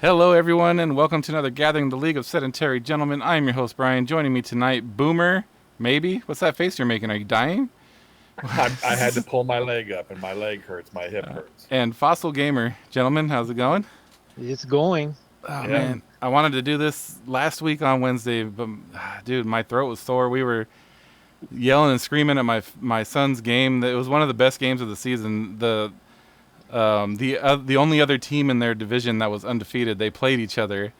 Hello, everyone, and welcome to another Gathering of the League of Sedentary Gentlemen. I am your host, Brian. Joining me tonight, Boomer, maybe? What's that face you're making? Are you dying? I had to pull my leg up, and my leg hurts. My hip hurts. And Fossil Gamer. Gentlemen, how's it going? It's going. Oh, Yeah. man. I wanted to do this last week on Wednesday, but, dude, my throat was sore. We were yelling and screaming at my son's game. It was one of the best games of the season. The only other team in their division that was undefeated, they played each other,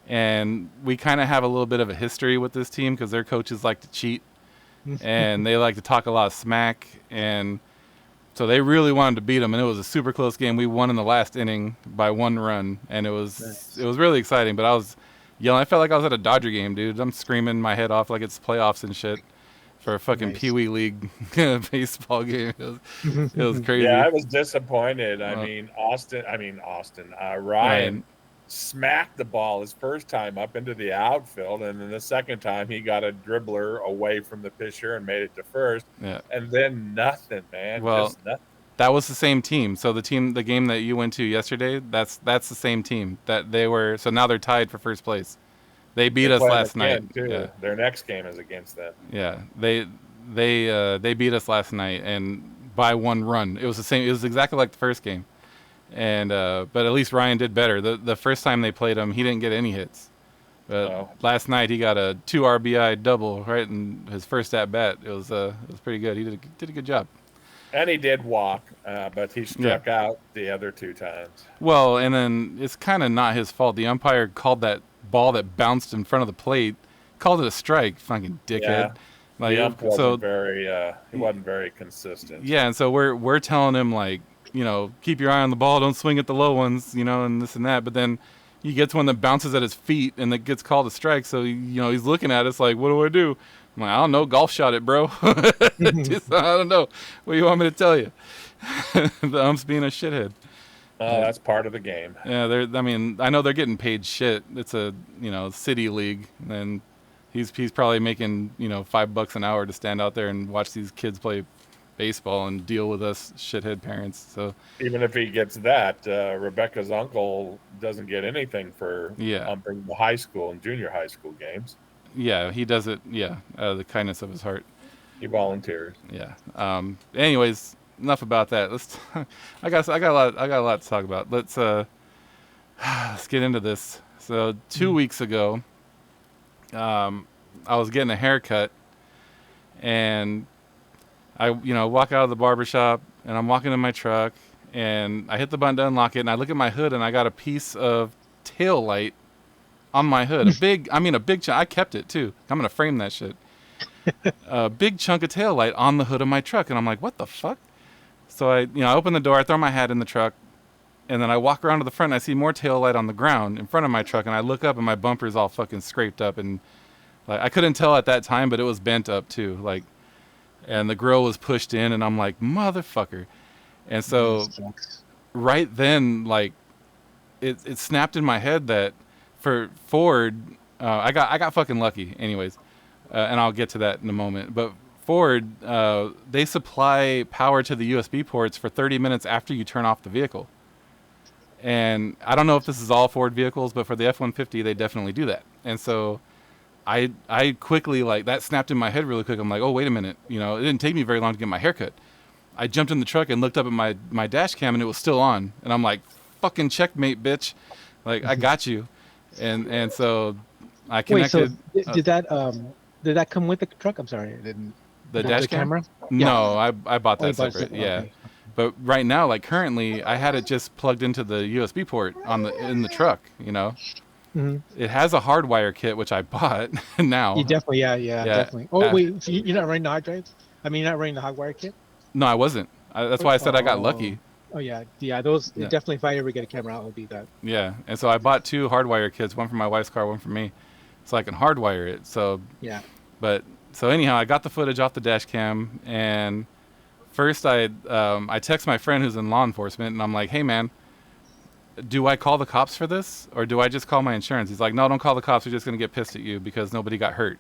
and we kind of have a little bit of a history with this team because their coaches like to cheat and they like to talk a lot of smack, and so they really wanted to beat them, and it was a super close game. We won in the last inning by 1 run, and it was really exciting. But I was yelling. I felt like I was at a Dodger game, dude. I'm screaming my head off like it's playoffs and shit for a fucking Pee Wee League baseball game. It was crazy. Yeah, I was disappointed. Ryan smacked the ball his first time up into the outfield, and then the second time he got a dribbler away from the pitcher and made it to first. Yeah. And then nothing, man. Well, just nothing. That was the same team. So the game that you went to yesterday, that's the same team that they were. So now they're tied for first place. They beat us last night. Too. Yeah. Their next game is against them. Yeah, they beat us last night, and by 1 run. It was the same. It was exactly like the first game, and but at least Ryan did better. The first time they played him, he didn't get any hits. But last night he got a 2 RBI double right in his first at bat. It was pretty good. He did a good job. And he did walk, but he struck out the other 2 times. Well, and then it's kind of not his fault. The umpire called that ball that bounced in front of the plate, called it a strike. Fucking dickhead. Yeah. Like, the ump wasn't he wasn't very consistent. Yeah, and so we're telling him, like, keep your eye on the ball, don't swing at the low ones, and this and that. But then he gets one that bounces at his feet and that gets called a strike. So he's looking at us like, what do I do? I'm like, I don't know, golf shot it, bro. I don't know. What do you want me to tell you? The ump's being a shithead. That's part of the game. Yeah, I know they're getting paid shit. It's a city league, and he's probably making $5 an hour to stand out there and watch these kids play baseball and deal with us shithead parents. So even if he gets that, Rebecca's uncle doesn't get anything for umping the high school and junior high school games. Yeah, he does it. Yeah, out of the kindness of his heart. He volunteers. Yeah. Anyways, enough about that. I got a lot to talk about. Let's get into this. So 2 weeks ago, I was getting a haircut, and I walk out of the barbershop, and I'm walking in my truck, and I hit the button to unlock it, and I look at my hood, and I got a piece of tail light on my hood. A big chunk. I kept it too. I'm gonna frame that shit. A big chunk of tail light on the hood of my truck, and I'm like, what the fuck? So I open the door, I throw my hat in the truck, and then I walk around to the front, and I see more tail light on the ground in front of my truck, and I look up, and my bumper's all fucking scraped up, and like I couldn't tell at that time, but it was bent up too, like, and the grill was pushed in, and I'm like, motherfucker. And so right then, like, it snapped in my head that for Ford, I got fucking lucky anyways, and I'll get to that in a moment, but Ford, they supply power to the USB ports for 30 minutes after you turn off the vehicle. And I don't know if this is all Ford vehicles, but for the F-150, they definitely do that. And so I quickly, like, that snapped in my head really quick. I'm like, oh, wait a minute. It didn't take me very long to get my hair cut. I jumped in the truck and looked up at my dash cam, and it was still on. And I'm like, fucking checkmate, bitch. Like, I got you. And so I connected. Wait, so did that come with the truck? I'm sorry, I didn't. The dash camera? No, I bought that separate. Yeah. Okay. But right now, like currently, I had it just plugged into the USB port in the truck. Mm-hmm. It has a hardwire kit, which I bought now. You definitely, definitely. Oh wait, so you're not running the hard drives? I mean, you're not running the hardwire kit? No, I wasn't. That's why I said I got lucky. Oh yeah. Those definitely. If I ever get a camera out, it'll be that. Yeah, and so I bought 2 hardwire kits, one for my wife's car, one for me, so I can hardwire it. So yeah. But so anyhow, I got the footage off the dash cam, and first I text my friend who's in law enforcement, and I'm like, hey man, do I call the cops for this, or do I just call my insurance? He's like, no, don't call the cops. We're just gonna get pissed at you because nobody got hurt.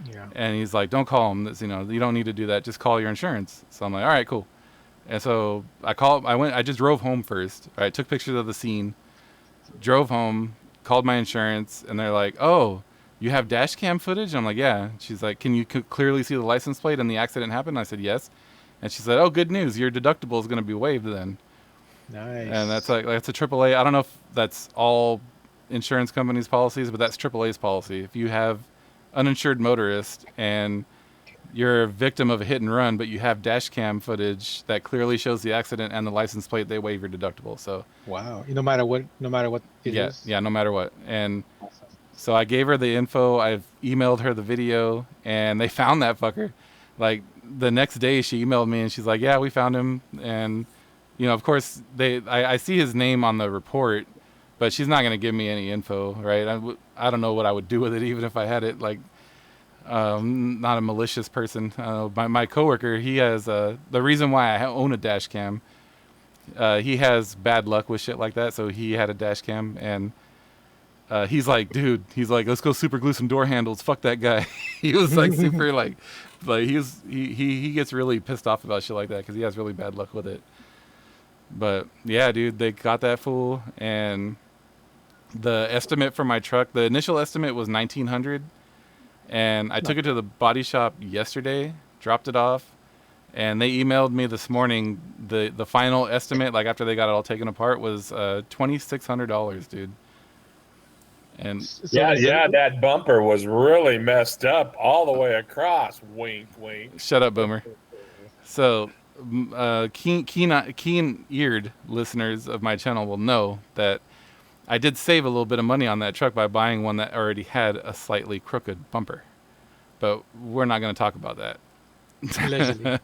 Yeah. And he's like, don't call them. You don't need to do that. Just call your insurance. So I'm like, all right, cool. And so I just drove home first. I took pictures of the scene, drove home, called my insurance, and they're like, "Oh, you have dash cam footage?" And I'm like, "Yeah." She's like, "Can you clearly see the license plate and the accident happened?" I said, "Yes." And she said, "Oh, good news. Your deductible is going to be waived then." Nice. And that's a AAA. I don't know if that's all insurance companies' policies, but that's AAA's policy. If you have uninsured motorist and you're a victim of a hit and run, but you have dash cam footage that clearly shows the accident and the license plate, they waive your deductible. So wow. No matter what it is. yeah, no matter what. And Awesome. so I gave her the info. I've emailed her the video, and they found that fucker. Like the next day, she emailed me and she's like, "Yeah, we found him." And of course, I see his name on the report, but she's not gonna give me any info, right? I don't know what I would do with it, even if I had it. Like, not a malicious person. My coworker, he has the reason why I own a dash cam. He has bad luck with shit like that, so he had a dash cam, and he's like, "Dude," he's like, "let's go super glue some door handles. Fuck that guy." He was like super like he gets really pissed off about shit like that because he has really bad luck with it. But yeah, dude, they got that fool, and the estimate for my truck, the initial estimate was $1,900. And I took it to the body shop yesterday, dropped it off, and they emailed me this morning. The final estimate, like after they got it all taken apart, was $2,600, dude. And Yeah, that bumper was really messed up all the way across. Wink, wink. Shut up, Boomer. So, keen-eared listeners of my channel will know that I did save a little bit of money on that truck by buying one that already had a slightly crooked bumper. But we're not going to talk about that.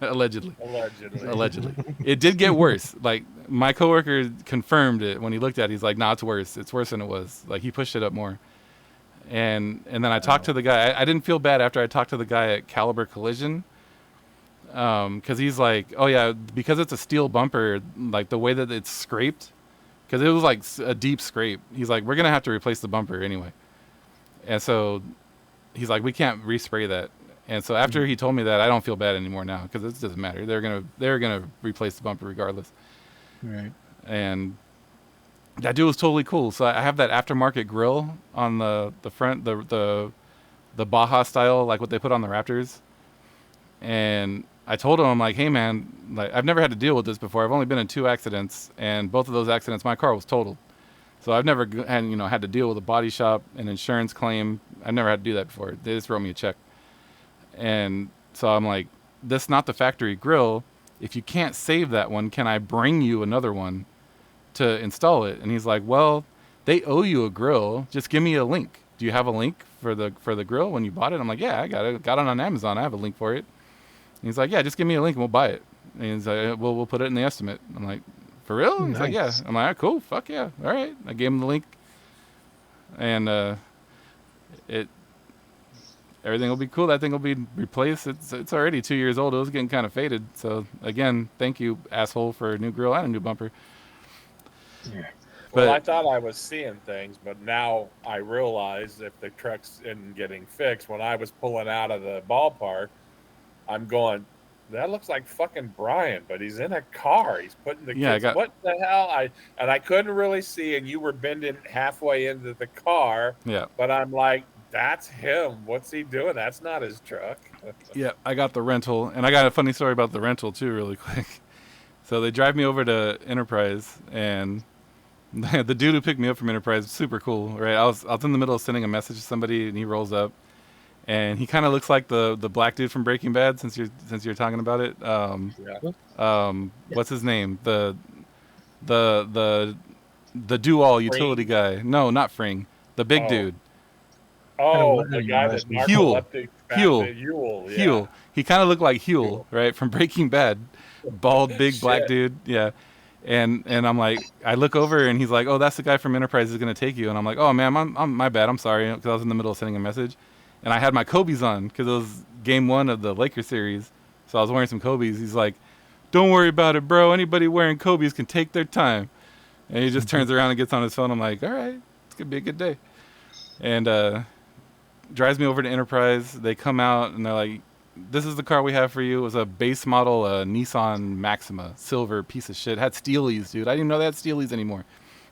Allegedly. Allegedly. It did get worse. Like, my coworker confirmed it when he looked at it. He's like, "Nah, it's worse. It's worse than it was." Like, he pushed it up more. And then I talked to the guy. I didn't feel bad after I talked to the guy at Caliber Collision. Because he's like, "Oh, yeah, because it's a steel bumper, like, the way that it's scraped, because it was like a deep scrape. He's like, we're going to have to replace the bumper anyway." And so he's like, "We can't respray that." And so after he told me that, I don't feel bad anymore now because it doesn't matter. They're gonna replace the bumper regardless. Right. And that dude was totally cool. So I have that aftermarket grill on the front, the Baja style, like what they put on the Raptors. And I told him, I'm like, "Hey man, like I've never had to deal with this before. I've only been in 2 accidents, and both of those accidents, my car was totaled. So I've never had to deal with a body shop, an insurance claim. I've never had to do that before. They just wrote me a check." And so I'm like, "This is not the factory grill. If you can't save that one, can I bring you another one to install it?" And he's like, "Well, they owe you a grill. Just give me a link. Do you have a link for the grill when you bought it?" I'm like, "Yeah, I got it on Amazon. I have a link for it." And he's like, "Yeah, just give me a link and we'll buy it." And he's like, "We'll put it in the estimate." I'm like, "For real?" And he's like, "Yeah." I'm like, "Cool. Fuck yeah. All right." I gave him the link, and everything will be cool. That thing will be replaced. It's already 2 years old. It was getting kind of faded. So again, thank you, asshole, for a new grill and a new bumper. Yeah. Well, I thought I was seeing things, but now I realize if the truck's isn't getting fixed, when I was pulling out of the ballpark, I'm going, that looks like fucking Brian, but he's in a car. He's putting the kids. What the hell? I couldn't really see, and you were bending halfway into the car. Yeah. But I'm like, that's him. What's he doing? That's not his truck. Yeah, I got the rental, and I got a funny story about the rental too, really quick. So they drive me over to Enterprise, and the dude who picked me up from Enterprise, super cool, right? I was in the middle of sending a message to somebody, and he rolls up, and he kind of looks like the black dude from Breaking Bad. Since you're talking about it, what's his name? The do-all utility guy. No, not Fring. The big dude. Oh, the guy that's narcoleptic. Huel. He kind of looked like Huel, right, from Breaking Bad. Bald, big black dude. Yeah. And I'm like, I look over and he's like, "Oh, that's the guy from Enterprise who's gonna take you." And I'm like, "Oh man, I'm my bad. I'm sorry," because I was in the middle of sending a message, and I had my Kobe's on because it was Game 1 of the Lakers series, so I was wearing some Kobe's. He's like, "Don't worry about it, bro. Anybody wearing Kobe's can take their time." And he just turns around and gets on his phone. I'm like, "All right, it's gonna be a good day," and drives me over to Enterprise. They come out and they're like, "This is the car we have for you." It was a base model Nissan Maxima, silver piece of shit. Had Steelies, dude. I didn't even know they had Steelies anymore.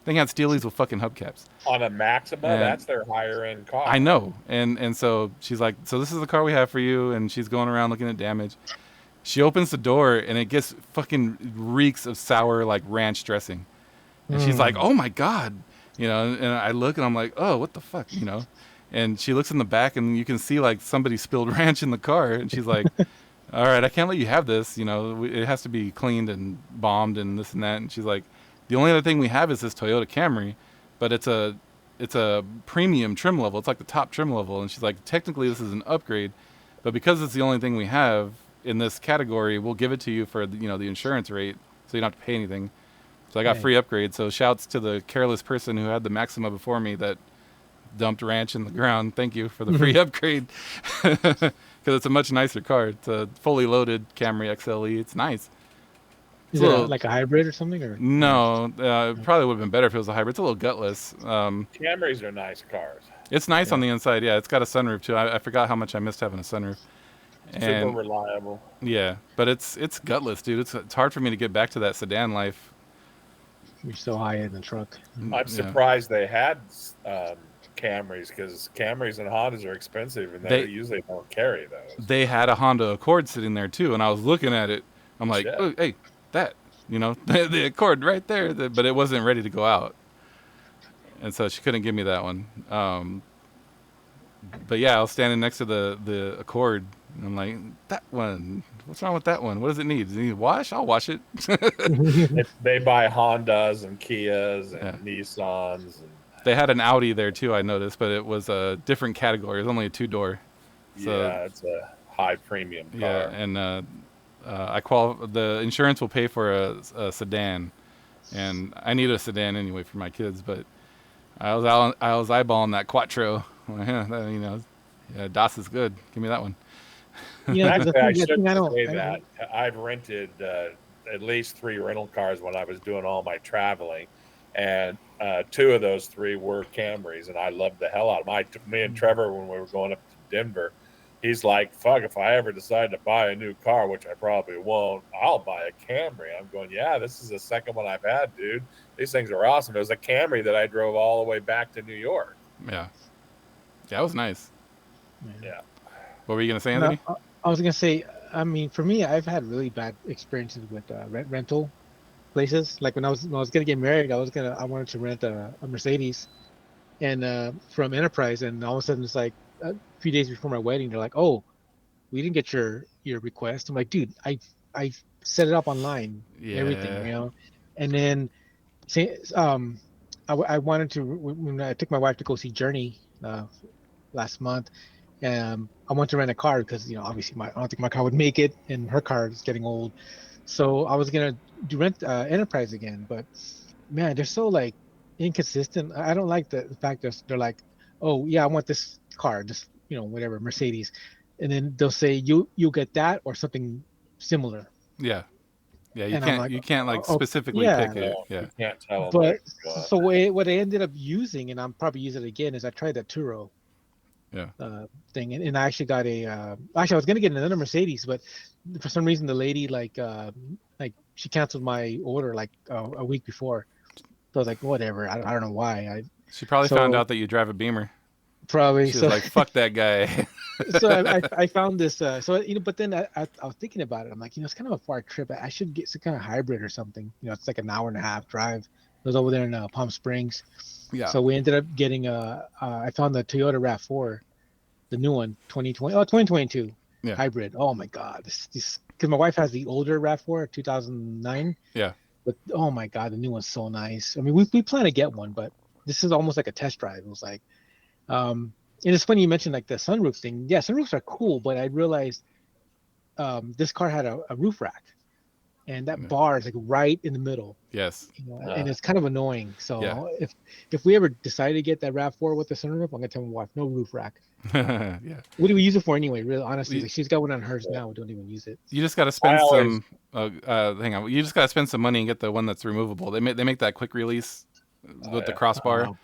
Thing had Steelies with fucking hubcaps. On a Maxima, And that's their higher end car. I know. And so she's like, so this is the car we have for you. And she's going around looking at damage. She opens the door and it gets fucking reeks of sour like ranch dressing. And she's like, oh my God. You know, and I look and I'm like, oh, what the fuck, you know? And she looks in the back and you can see like somebody spilled ranch in the car. And she's like, all right, I can't let you have this. You know, it has to be cleaned and bombed and this and that. And she's like, the only other thing we have is this Toyota Camry, but it's a premium trim level. It's like the top trim level. And she's like, technically this is an upgrade, but because it's the only thing we have in this category, we'll give it to you for, you know, the insurance rate. So you don't have to pay anything. So I got free upgrade. So shouts to the careless person who had the Maxima before me that dumped ranch in the ground. Thank you for the free upgrade. Because it's a much nicer car. It's a fully loaded Camry XLE. It's nice. Is it like a hybrid or something? Or no, it probably would have been better if it was a hybrid. It's a little gutless. Camrys are nice cars. It's nice on the inside. Yeah, it's got a sunroof too. I forgot how much I missed having a sunroof. Super reliable. Yeah, but it's gutless, dude. It's hard for me to get back to that sedan life. You're so high in the truck. I'm surprised they had Camrys, because Camrys and Hondas are expensive and they usually don't carry those. They had a Honda Accord sitting there too, and I was looking at it. I'm like, oh, hey, that, you know, the Accord right there, but it wasn't ready to go out, and so she couldn't give me that one. But yeah, I was standing next to the Accord, and I'm like, that one. What's wrong with that one? What does it need? Does it need a wash? I'll wash it. They buy Hondas and Kias and Nissans. And they had an Audi there too, I noticed, but it was a different category. It was only a 2-door. So, yeah, it's a high premium car. Yeah, and the insurance will pay for a sedan, and I need a sedan anyway for my kids. But I was eyeballing that Quattro. You know, Das is good. Give me that one. Yeah, actually, I shouldn't say that. I've rented at least 3 rental cars when I was doing all my traveling, and 2 of those 3 were Camrys, and I loved the hell out of them. Me and Trevor, when we were going up to Denver, he's like, fuck, if I ever decide to buy a new car, which I probably won't, I'll buy a Camry. I'm going, yeah, this is the second one I've had, dude. These things are awesome. It was a Camry that I drove all the way back to New York. Yeah. Yeah, it was nice. Yeah. What were you going to say, Anthony? No, I was going to say, I mean, for me, I've had really bad experiences with rental places. Like when I was going to get married, I wanted to rent a Mercedes and from Enterprise, and all of a sudden it's like a few days before my wedding, they're like, "Oh, we didn't get your request." I'm like, "Dude, I set it up online, everything, you know." And then I wanted to, when I took my wife to go see Journey last month, I wanted to rent a car because, you know, obviously I don't think my car would make it, and her car is getting old. So I was gonna rent Enterprise again, but man, they're so like inconsistent. I don't like the fact that they're like, "Oh yeah, I want this car, just, you know, whatever, Mercedes," and then they'll say you'll get that or something similar. Yeah. Yeah, you And can't specifically pick it. Yeah. You can't tell. But so what I ended up using, and I'm probably using it again, is I tried that Turo thing, and I actually got actually I was gonna get another Mercedes, but for some reason the lady like she canceled my order like a week before. So I was like, whatever. I don't know why. She probably found out that you drive a Beamer. Probably. She was like, fuck that guy. So I found this. So, you know, but then I was thinking about it. I'm like, you know, it's kind of a far trip. I should get some kind of hybrid or something. You know, it's like an hour and a half drive. It was over there in Palm Springs. Yeah. So we ended up getting I found the Toyota RAV4, the new one, 2022 hybrid. Oh my God, this because my wife has the older RAV4, 2009. Yeah. But oh my God, the new one's so nice. I mean, we plan to get one, but this is almost like a test drive. It was like, and it's funny you mentioned like the sunroof thing. Yeah, sunroofs are cool, but I realized this car had a roof rack, and that bar is like right in the middle. Yes. You know, and it's kind of annoying. So if we ever decide to get that RAV4 with the sunroof, I'm gonna tell my wife no roof rack. Yeah. What do we use it for anyway? Really, honestly, like she's got one on hers now. We don't even use it. You just got to spend some. Hang on. You just got to spend some money and get the one that's removable. They make that quick release with the crossbar,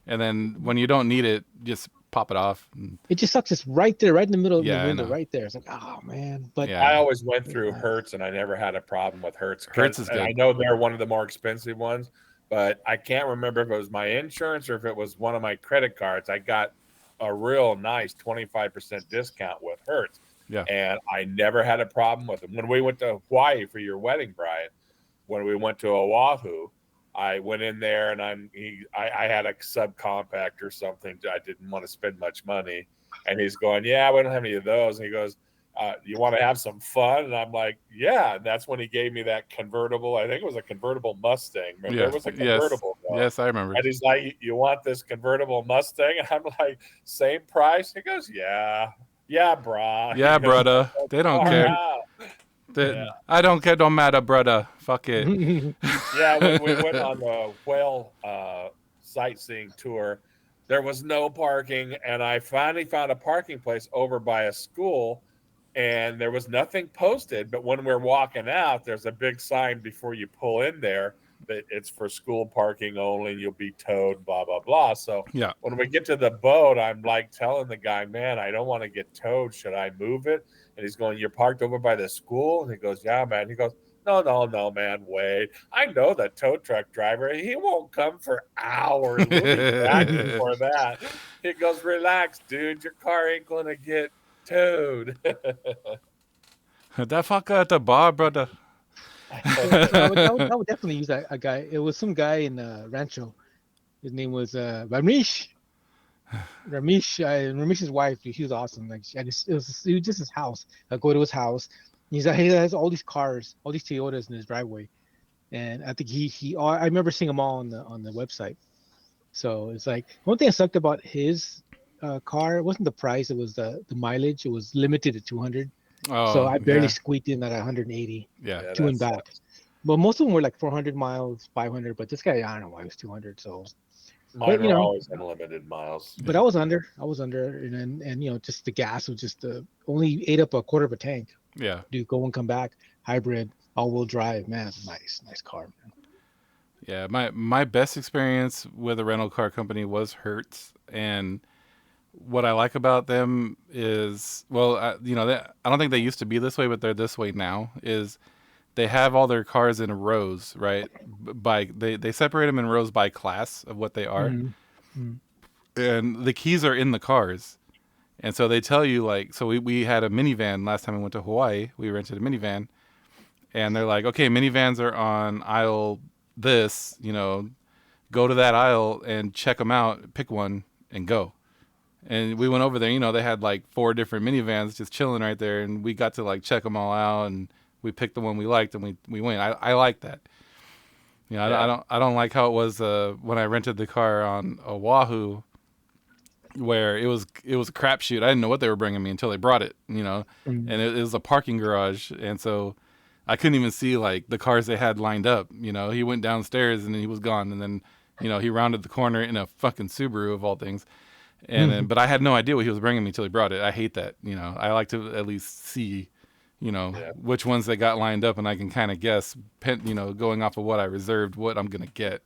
and then when you don't need it, just pop it off. It just sucks. It's right there, right in the middle of the window, right there. It's like, oh man. But I always went through Hertz, and I never had a problem with Hertz. Hertz is good. I know they're one of the more expensive ones, but I can't remember if it was my insurance or if it was one of my credit cards. I got a real nice 25% discount with Hertz. Yeah. And I never had a problem with them. When we went to Hawaii for your wedding, Brian, when we went to Oahu, I went in there and I had a subcompact or something. I didn't want to spend much money. And he's going, yeah, we don't have any of those. And he goes, you want to have some fun? And I'm like, yeah. And that's when he gave me that convertible. I think it was a convertible Mustang. Remember, it was a convertible. Yes, I remember. And he's like, you want this convertible Mustang? And I'm like, same price? He goes, yeah. Yeah, brah. Yeah, brother. They don't care. I don't care. Don't matter, brother. Fuck it. Yeah, we went on the whale sightseeing tour. There was no parking, and I finally found a parking place over by a school, and there was nothing posted. But when we're walking out, there's a big sign before you pull in there that it's for school parking only. You'll be towed, blah, blah, blah. So yeah, when we get to the boat, I'm like telling the guy, man, I don't want to get towed. Should I move it? And he's going, you're parked over by the school? And he goes, yeah, man. He goes, no, man, wait. I know the tow truck driver. He won't come for hours. We'll be back for that. He goes, relax, dude. Your car ain't going to get towed. That fucker at the bar, brother. I would definitely use a guy. It was some guy in Rancho. His name was Ramesh. Ramesh's wife. She was awesome. Like it was just his house. I go to his house. He has all these cars, all these Toyotas in his driveway, and I think I remember seeing them all on the website. So it's like one thing that sucked about his car. It wasn't the price. It was the mileage. It was limited to 200. Oh, so I barely squeaked in at 180. Yeah, to and back. But most of them were like 400 miles, 500. But this guy, I don't know why it was 200. So mine were always unlimited miles. But I was under, and just the gas was just only ate up a quarter of a tank. Yeah. Do go and come back. Hybrid, all-wheel drive. Man, nice car, man. Yeah, my best experience with a rental car company was Hertz, and what I like about them is, well, I don't think they used to be this way, but they're this way now. Is they have all their cars in rows, right? They separate them in rows by class of what they are, and the keys are in the cars. And so they tell you, like, so we had a minivan last time we went to Hawaii. We rented a minivan, and they're like, okay, minivans are on aisle this, go to that aisle and check them out, pick one, and go. And we went over there, they had like 4 different minivans just chilling right there, and we got to like check them all out, and we picked the one we liked, and we went. I like that. I don't like how it was when I rented the car on Oahu, where it was a crapshoot. I didn't know what they were bringing me until they brought it, and it was a parking garage, and so I couldn't even see like the cars they had lined up. He went downstairs and then he was gone, and then he rounded the corner in a fucking Subaru of all things, and then but I had no idea what he was bringing me till he brought it. I hate that. I like to at least see which ones they got lined up, and I can kind of guess, going off of what I reserved, what I'm gonna get.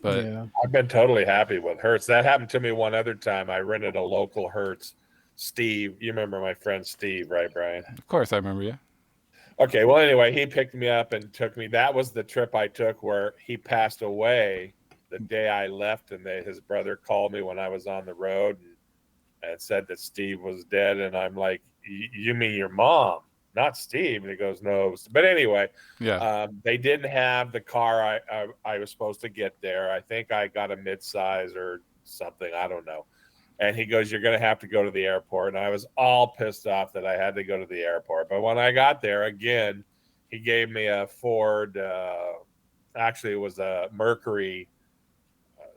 But I've been totally happy with Hertz. That happened to me one other time. I rented a local Hertz. Steve, you remember my friend Steve, right, Brian? Of course I remember you. Okay, well, anyway, he picked me up and took me. That was the trip I took where he passed away the day I left, and his brother called me when I was on the road and said that Steve was dead. And I'm like, you mean your mom, not Steve? And he goes, no. But anyway, they didn't have the car I was supposed to get there. I think I got a midsize or something. I don't know. And he goes, you're going to have to go to the airport. And I was all pissed off that I had to go to the airport. But when I got there, again, he gave me a Ford. Actually, it was a Mercury.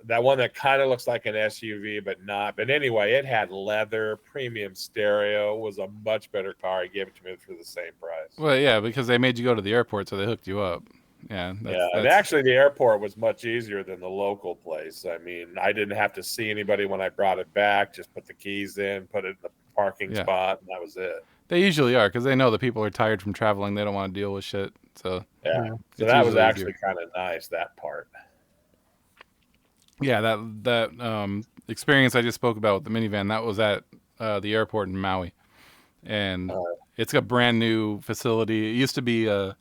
That one that kind of looks like an SUV, but not. But anyway, it had leather, premium stereo. It was a much better car. He gave it to me for the same price. Well, yeah, because they made you go to the airport, so they hooked you up. Yeah. And actually, the airport was much easier than the local place. I mean, I didn't have to see anybody when I brought it back. Just put the keys in, put it in the parking spot, and that was it. They usually are, because they know the people are tired from traveling. They don't want to deal with shit. So so that was actually kind of nice, that part. Yeah, that experience I just spoke about with the minivan, that was at the airport in Maui. And it's a brand new facility. It used to be a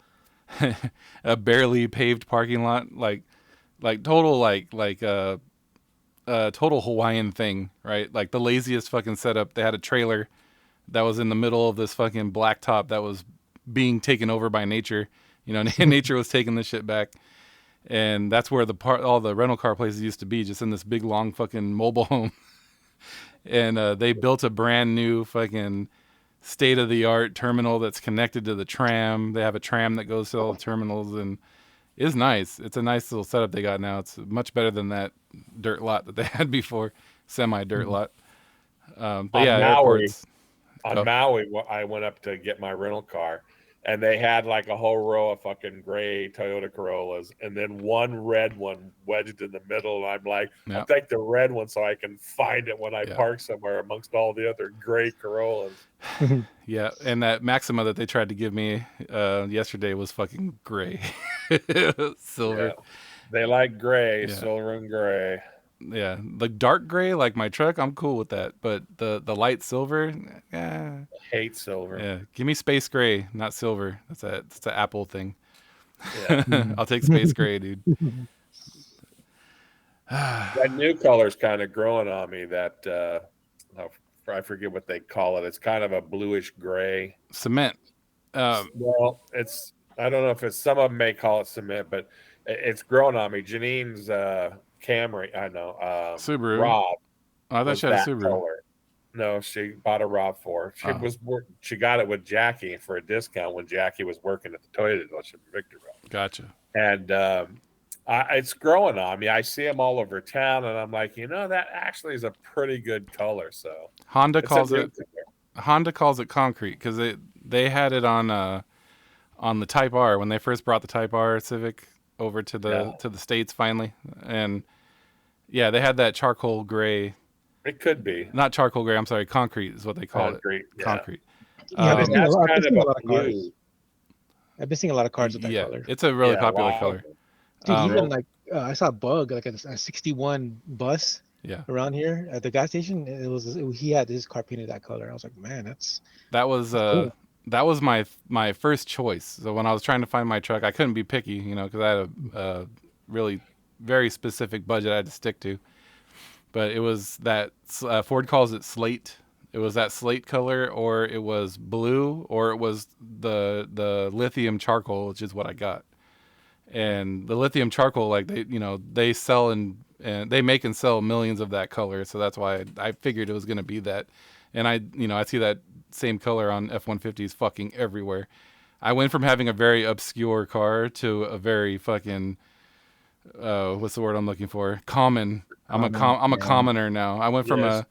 barely paved parking lot. Like like total total Hawaiian thing, right? Like the laziest fucking setup. They had a trailer that was in the middle of this fucking blacktop that was being taken over by nature. You know, nature was taking this shit back. And that's where all the rental car places used to be, just in this big long fucking mobile home. And they built a brand new fucking state of the art terminal that's connected to the tram. They have a tram that goes to all the terminals, and it's nice. It's a nice little setup they got now. It's much better than that dirt lot that they had before, semi dirt lot. But On yeah, Maui, airports. On Maui, I went up to get my rental car, and they had like a whole row of fucking gray Toyota Corollas, and then one red one wedged in the middle. And I'm like, I'll take the red one so I can find it when I park somewhere amongst all the other gray Corollas. Yeah, and that Maxima that they tried to give me yesterday was fucking gray. Silver. Yeah. They like gray, silver and gray. Yeah, the dark gray like my truck, I'm cool with that. But the light silver, I hate silver. Yeah, give me space gray, not silver. That's an Apple thing. Yeah. I'll take space gray, dude. That new color's kind of growing on me. That I forget what they call it. It's kind of a bluish gray. Cement. Well, it's, I don't know if it's, some of them may call it cement, but it's growing on me. Janine's Camry, I know. Subaru. Rob. I thought she had a Subaru. Color. No, she bought a RAV4. She got it with Jackie for a discount when Jackie was working at the Toyota dealership in Victorville. Gotcha. And it's growing on me. I see them all over town, and I'm like, that actually is a pretty good color. So Honda calls it concrete because they had it on the Type R when they first brought the Type R Civic over to the States finally, and they had that charcoal gray. It could be not charcoal gray. I'm sorry, concrete is what they call it. Yeah. Concrete. I've been seeing a lot of cars. I've been seeing a lot of cars with that color. It's a really popular color. Dude, even like I saw a Bug, like a 61 bus. Yeah. Around here at the gas station, he had his car painted that color. I was like, man, that was cool. That was my first choice. So when I was trying to find my truck, I couldn't be picky, because I had a really very specific budget I had to stick to. But it was that Ford calls it slate. It was that slate color, or it was blue, or it was the lithium charcoal, which is what I got. And the lithium charcoal, like they sell and they make and sell millions of that color, so that's why I figured it was going to be that. And I see that same color on F-150s fucking everywhere. I went from having a very obscure car to a very fucking what's the word I'm looking for? Common. I'm a commoner now. I went from a.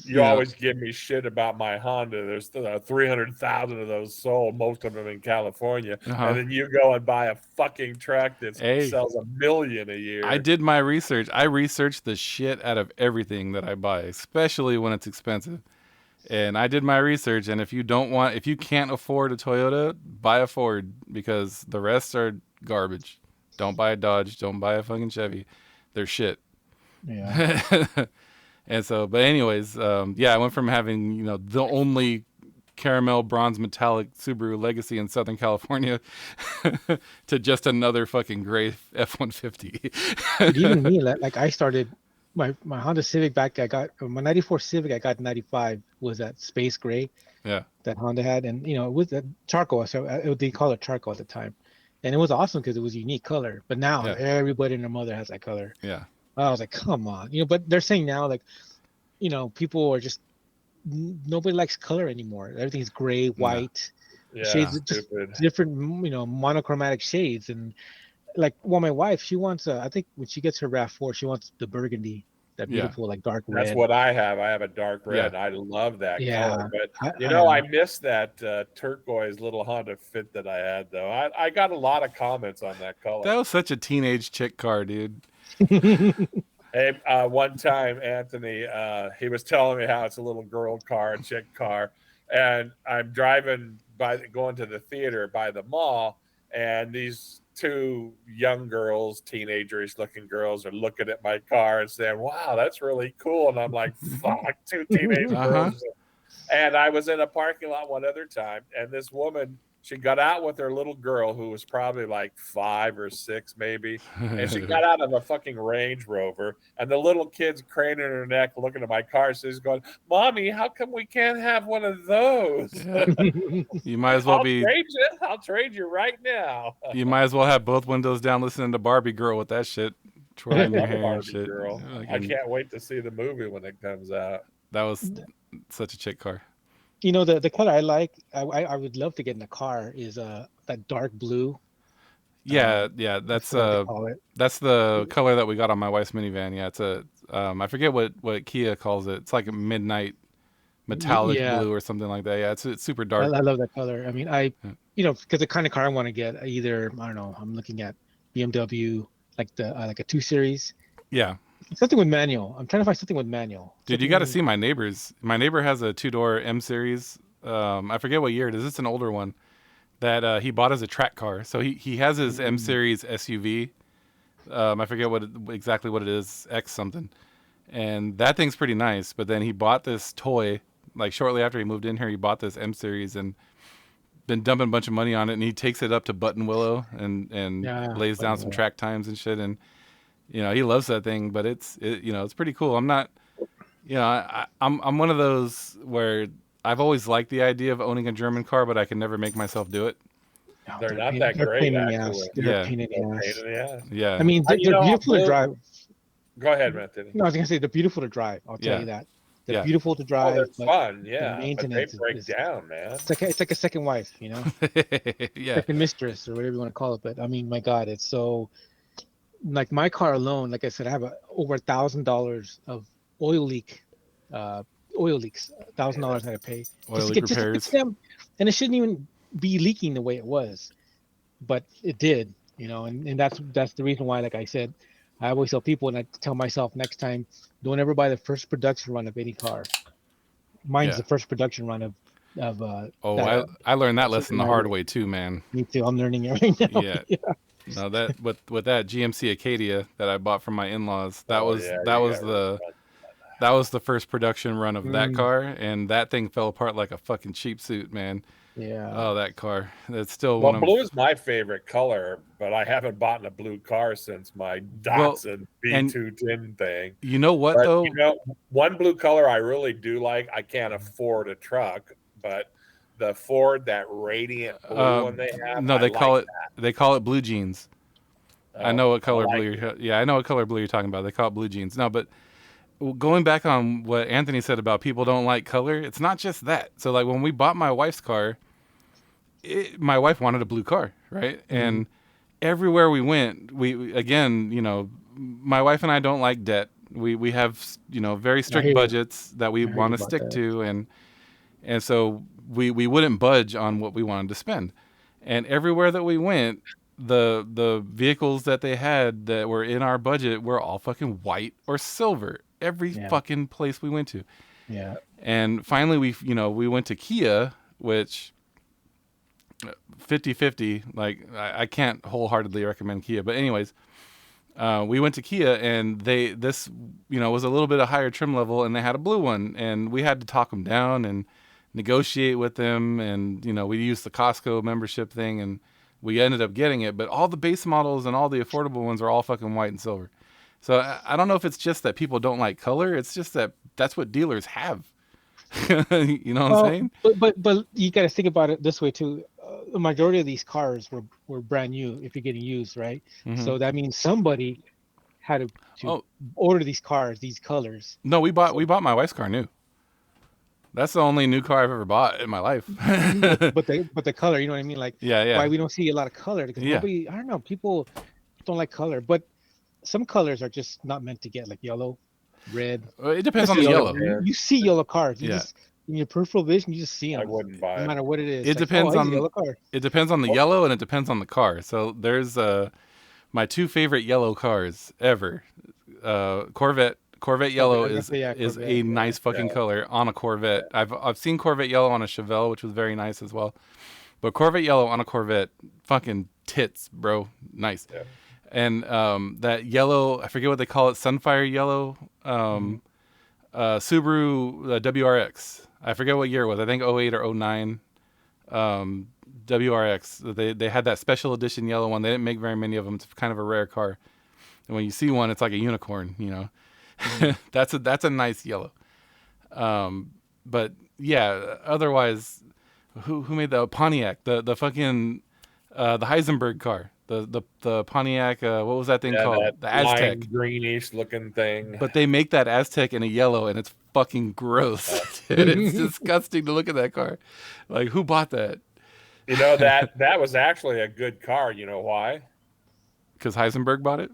You always give me shit about my Honda. There's 300,000 of those sold, most of them in California. And then you go and buy a fucking truck that sells 1 million a year. I did my research. I researched the shit out of everything that I buy, especially when it's expensive. And I did my research. And if you can't afford a Toyota, buy a Ford, because the rest are garbage. Don't buy a Dodge. Don't buy a fucking Chevy. They're shit. Yeah. And so, but anyways, I went from having, the only caramel bronze metallic Subaru Legacy in Southern California to just another fucking gray F-150. Even me, like I started my Honda Civic back. I got my '94 Civic. I got '95 was that space gray. Yeah. That Honda had, and with that charcoal. So they call it charcoal at the time, and it was awesome because it was a unique color. But now everybody and their mother has that color. Yeah. I was like, come on, but they're saying now, like, people are just, nobody likes color anymore. Everything's gray, white, shades, just different, monochromatic shades. And like, my wife, she wants, I think when she gets her RAV4, she wants the burgundy, that beautiful, like dark red. That's what I have. I have a dark red. I love that color. But, I miss that turquoise little Honda Fit that I had, though. I got a lot of comments on that color. That was such a teenage chick car, dude. Hey, one time, Anthony, he was telling me how it's a little girl car, a chick car, and I'm driving going to the theater by the mall, and these two young girls, teenagers looking girls, are looking at my car and saying, "Wow, that's really cool." And I'm like, "Fuck, two teenage girls And I was in a parking lot one other time, and this woman, she got out with her little girl who was probably like 5 or 6, maybe. And she got out of a fucking Range Rover, and the little kid's craning her neck looking at my car. So she's going, Mommy, how come we can't have one of those? Yeah. You might as well I'll trade you right now. You might as well have both windows down listening to Barbie Girl with that shit. Twirling your hair and shit. Girl. I can't wait to see the movie when it comes out. That was such a chick car. You know, the color I like, I would love to get in a car is that dark blue. Yeah, that's the color that we got on my wife's minivan. Yeah, it's a I forget what Kia calls it. It's like a midnight metallic blue or something like that. Yeah, it's super dark. I love that color. I mean, you know, because the kind of car I want to get, either I don't know, I'm looking at BMW, like a 2 Series. Yeah. Something with manual. I'm trying to find something with manual. Dude, you got to see my neighbor's. My neighbor has a 2-door M Series. I forget what year it is. It's an older one that he bought as a track car. So he has his M Series SUV. I forget exactly what it is, X something. And that thing's pretty nice. But then he bought this toy, like shortly after he moved in here, he bought this M Series and been dumping a bunch of money on it. And he takes it up to Button Willow and lays down some track times and shit. And you know, he loves that thing, but it's pretty cool. I'm not, you know, I'm one of those where I've always liked the idea of owning a German car, but I can never make myself do it. They're not that great, actually. They're a pain in the ass. Yeah. I mean, they're beautiful to drive. Go ahead, Anthony. No, I was gonna say they're beautiful to drive. I'll tell you that. They're beautiful to drive. Oh, they're fun, yeah. The but they break down, man. It's like a second wife, you know. Second mistress or whatever you want to call it. But I mean, my God, it's so. Like my car alone, like I said, I have over $1,000 of oil leaks, $1,000 I had to pay. Oil leak repairs. And it shouldn't even be leaking the way it was, but it did, you know, and that's the reason why, like I said, I always tell people, and I tell myself next time, don't ever buy the first production run of any car. Mine's the first production run of I learned that lesson the hard way too, man. Me too. I'm learning it right now. Yeah. No, that with that GMC Acadia that I bought from my in-laws, that was the first production run of that car, and that thing fell apart like a fucking cheap suit, man. Yeah. Oh, that car. That's still blue is my favorite color, but I haven't bought a blue car since my Datsun B210 thing. You know what though? You know, one blue color I really do like. I can't afford a truck, but the Ford, that radiant blue one they have. No, they call it blue jeans. I know what color blue. I know what color blue you're talking about. They call it blue jeans. No, but going back on what Anthony said about people don't like color, it's not just that. So like when we bought my wife's car, my wife wanted a blue car, right? Mm-hmm. And everywhere we went, we again, you know, my wife and I don't like debt. We have, you know, very strict budgets that we want to stick to, and so we wouldn't budge on what we wanted to spend. And everywhere that we went, the vehicles that they had that were in our budget were all fucking white or silver. Every fucking place we went to. Yeah. And finally we went to Kia, which 50-50, like I can't wholeheartedly recommend Kia, but anyways, we went to Kia and this was a little bit of higher trim level, and they had a blue one, and we had to talk them down and negotiate with them, and we used the Costco membership thing, and we ended up getting it. But all the base models and all the affordable ones are all fucking white and silver. So I don't know if it's just that people don't like color. It's just that that's what dealers have. You know what I'm saying? But you got to think about it this way too. The majority of these cars were brand new if you're getting used, right? Mm-hmm. So that means somebody had to order these cars, these colors. No, we bought my wife's car new. That's the only new car I've ever bought in my life. but the color, you know what I mean? Like, why we don't see a lot of color? Because nobody, I don't know, people don't like color. But some colors are just not meant to get, like yellow, red. It depends on the yellow. You see yellow cars. You just, in your peripheral vision, you just see them. I wouldn't buy it. No matter what it is. It depends on yellow car. It depends on the yellow, and it depends on the car. So there's my two favorite yellow cars ever. Corvette yellow is a nice fucking color on a Corvette. I've seen Corvette yellow on a Chevelle, which was very nice as well. But Corvette yellow on a Corvette, fucking tits, bro. Nice. Yeah. And that yellow, I forget what they call it, Sunfire yellow, Subaru WRX. I forget what year it was. I think '08 or '09. WRX. They had that special edition yellow one. They didn't make very many of them. It's kind of a rare car. And when you see one, it's like a unicorn, you know. That's a nice yellow. But yeah, otherwise, who made the Pontiac? The fucking the Heisenberg car. The Pontiac. What was that thing called? The Aztec. Lime greenish looking thing. But they make that Aztec in a yellow, and it's fucking gross. It's disgusting to look at that car. Like, who bought that? You know, that was actually a good car. You know why? Because Heisenberg bought it?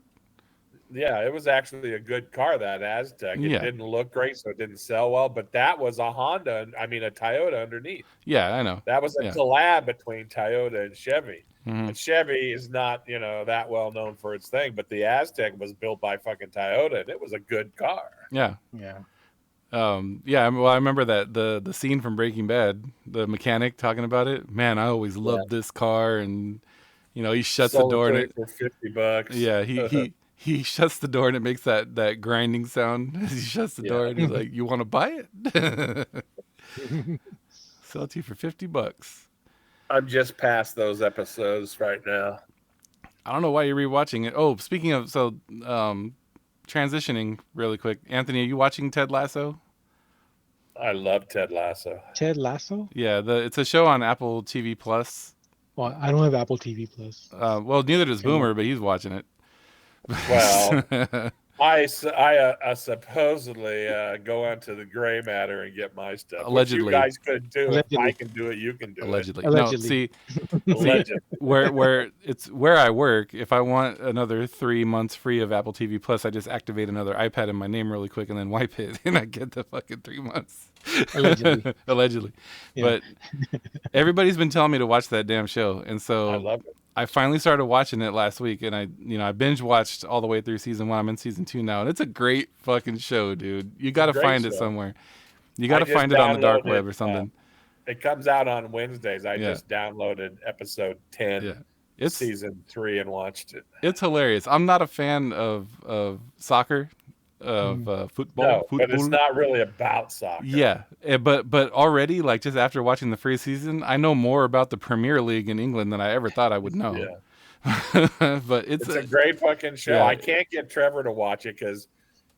Yeah, it was actually a good car, that Aztec. It didn't look great, so it didn't sell well, but that was a Toyota underneath. Yeah, I know. That was a collab between Toyota and Chevy. Mm-hmm. And Chevy is not, that well known for its thing, but the Aztec was built by fucking Toyota, and it was a good car. Yeah. Yeah. Well, I remember that the scene from Breaking Bad, the mechanic talking about it. Man, I always loved this car, and he shuts the door and it for $50. Yeah, he shuts the door and it makes that grinding sound as he shuts the door, and he's like, "You want to buy it? Sell it to you for $50." I'm just past those episodes right now. I don't know why you're rewatching it. Oh, speaking of transitioning really quick, Anthony, are you watching Ted Lasso? I love Ted Lasso. Ted Lasso? Yeah, it's a show on Apple TV Plus. Well, I don't have Apple TV Plus. Well, neither does Boomer, but he's watching it. Well, I supposedly go into the gray matter and get my stuff. Allegedly. Which you guys could do it. I can do it. You can do Allegedly. it. Allegedly. No, see, where I work, if I want another 3 months free of Apple TV Plus, I just activate another iPad in my name really quick and then wipe it, and I get the fucking 3 months. Allegedly. Allegedly. Yeah. But everybody's been telling me to watch that damn show, and so I love it. I finally started watching it last week, and I binge watched all the way through season 1. I'm in season 2 now, and it's a great fucking show, dude. You got to find it somewhere. You got to find it on the dark web or something. It comes out on Wednesdays. I just downloaded episode 10, season 3, and watched it. It's hilarious. I'm not a fan of soccer, of football. No, but it's not really about soccer. Yeah, but already, like, just after watching the first season, I know more about the Premier League in England than I ever thought I would know. Yeah. But it's a great fucking show. Yeah. I can't get Trevor to watch it because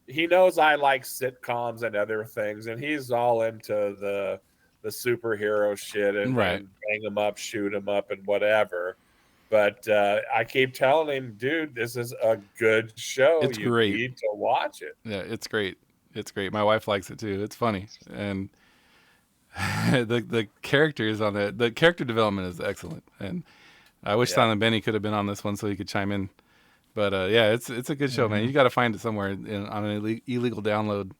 he knows I like sitcoms and other things, and he's all into the superhero shit and bang them up, shoot them up, and whatever. But I keep telling him, dude, this is a good show. It's great. You need to watch it. Yeah, it's great. It's great. My wife likes it too. It's funny, and the characters on it, the character development is excellent. And I wish Silent Benny could have been on this one so he could chime in. But yeah, it's a good show, man. You got to find it somewhere on an illegal download.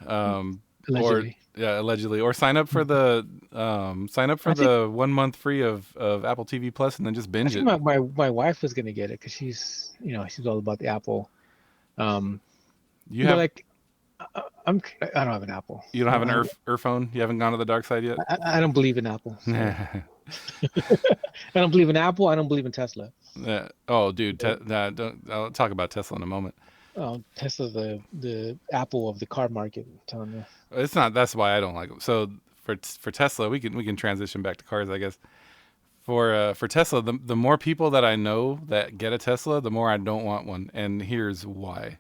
Allegedly. Allegedly, or sign up for the 1 month free of Apple TV Plus, and then just binge it. My wife was gonna get it because she's all about the Apple. I don't have an Apple. You don't have an Earphone? You haven't gone to the dark side yet? I don't believe in Apple. So. I don't believe in Apple. I don't believe in Tesla. Oh, dude, I'll talk about Tesla in a moment. Oh, Tesla's the Apple of the car market. I'm telling you. It's not. That's why I don't like them. So for Tesla, we can transition back to cars, I guess. For Tesla, the more people that I know that get a Tesla, the more I don't want one, and here's why.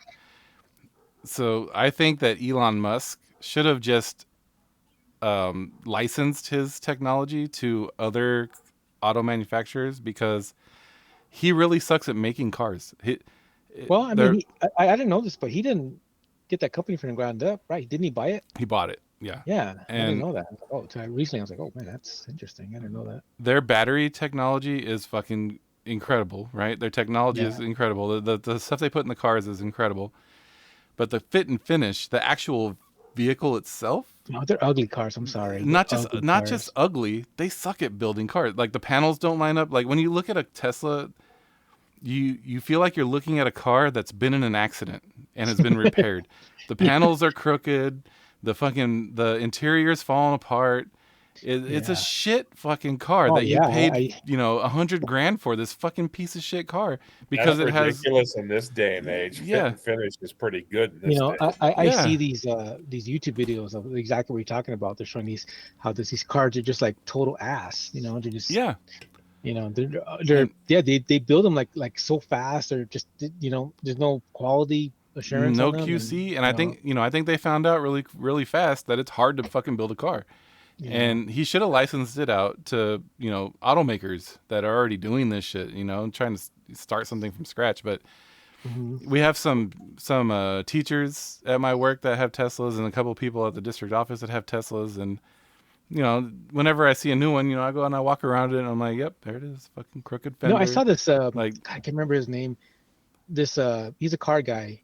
So I think that Elon Musk should have just licensed his technology to other auto manufacturers because he really sucks at making cars. Well, I mean, I didn't know this, but he didn't get that company from the ground up, right? Didn't he buy it? He bought it, yeah. Yeah, and I didn't know that. Recently I was like, oh man, that's interesting. I didn't know that. Their battery technology is fucking incredible, right? Their technology is incredible. The stuff they put in the cars is incredible. But the fit and finish, the actual vehicle itself. No, they're ugly cars. I'm sorry. Not just ugly. They suck at building cars. Like the panels don't line up. Like when you look at a Tesla, you feel like you're looking at a car that's been in an accident and has been repaired. The panels are crooked. The interior's falling apart. It's a Yeah. shit fucking car Oh that you yeah. paid, $100 for this fucking piece of shit car That's because it has, ridiculous in this day and age. Fit yeah, and finish is pretty good in You this know, day. I see yeah, these YouTube videos of exactly what you're talking about. They're showing these cards are just like total ass. They're just yeah, they're and yeah they build them like so fast or just there's no quality assurance on no them and QC. And I think they found out really, really fast that it's hard to fucking build a car. you know And he should have licensed it out to, automakers that are already doing this shit, trying to start something from scratch. But mhm. we have some teachers at my work that have Teslas, and a couple of people at the district office that have Teslas. And whenever I see a new one, I go and I walk around it, and I'm like, yep, there it is, fucking crooked No, I fender. saw this. Like, I can't remember his name. This he's a car guy.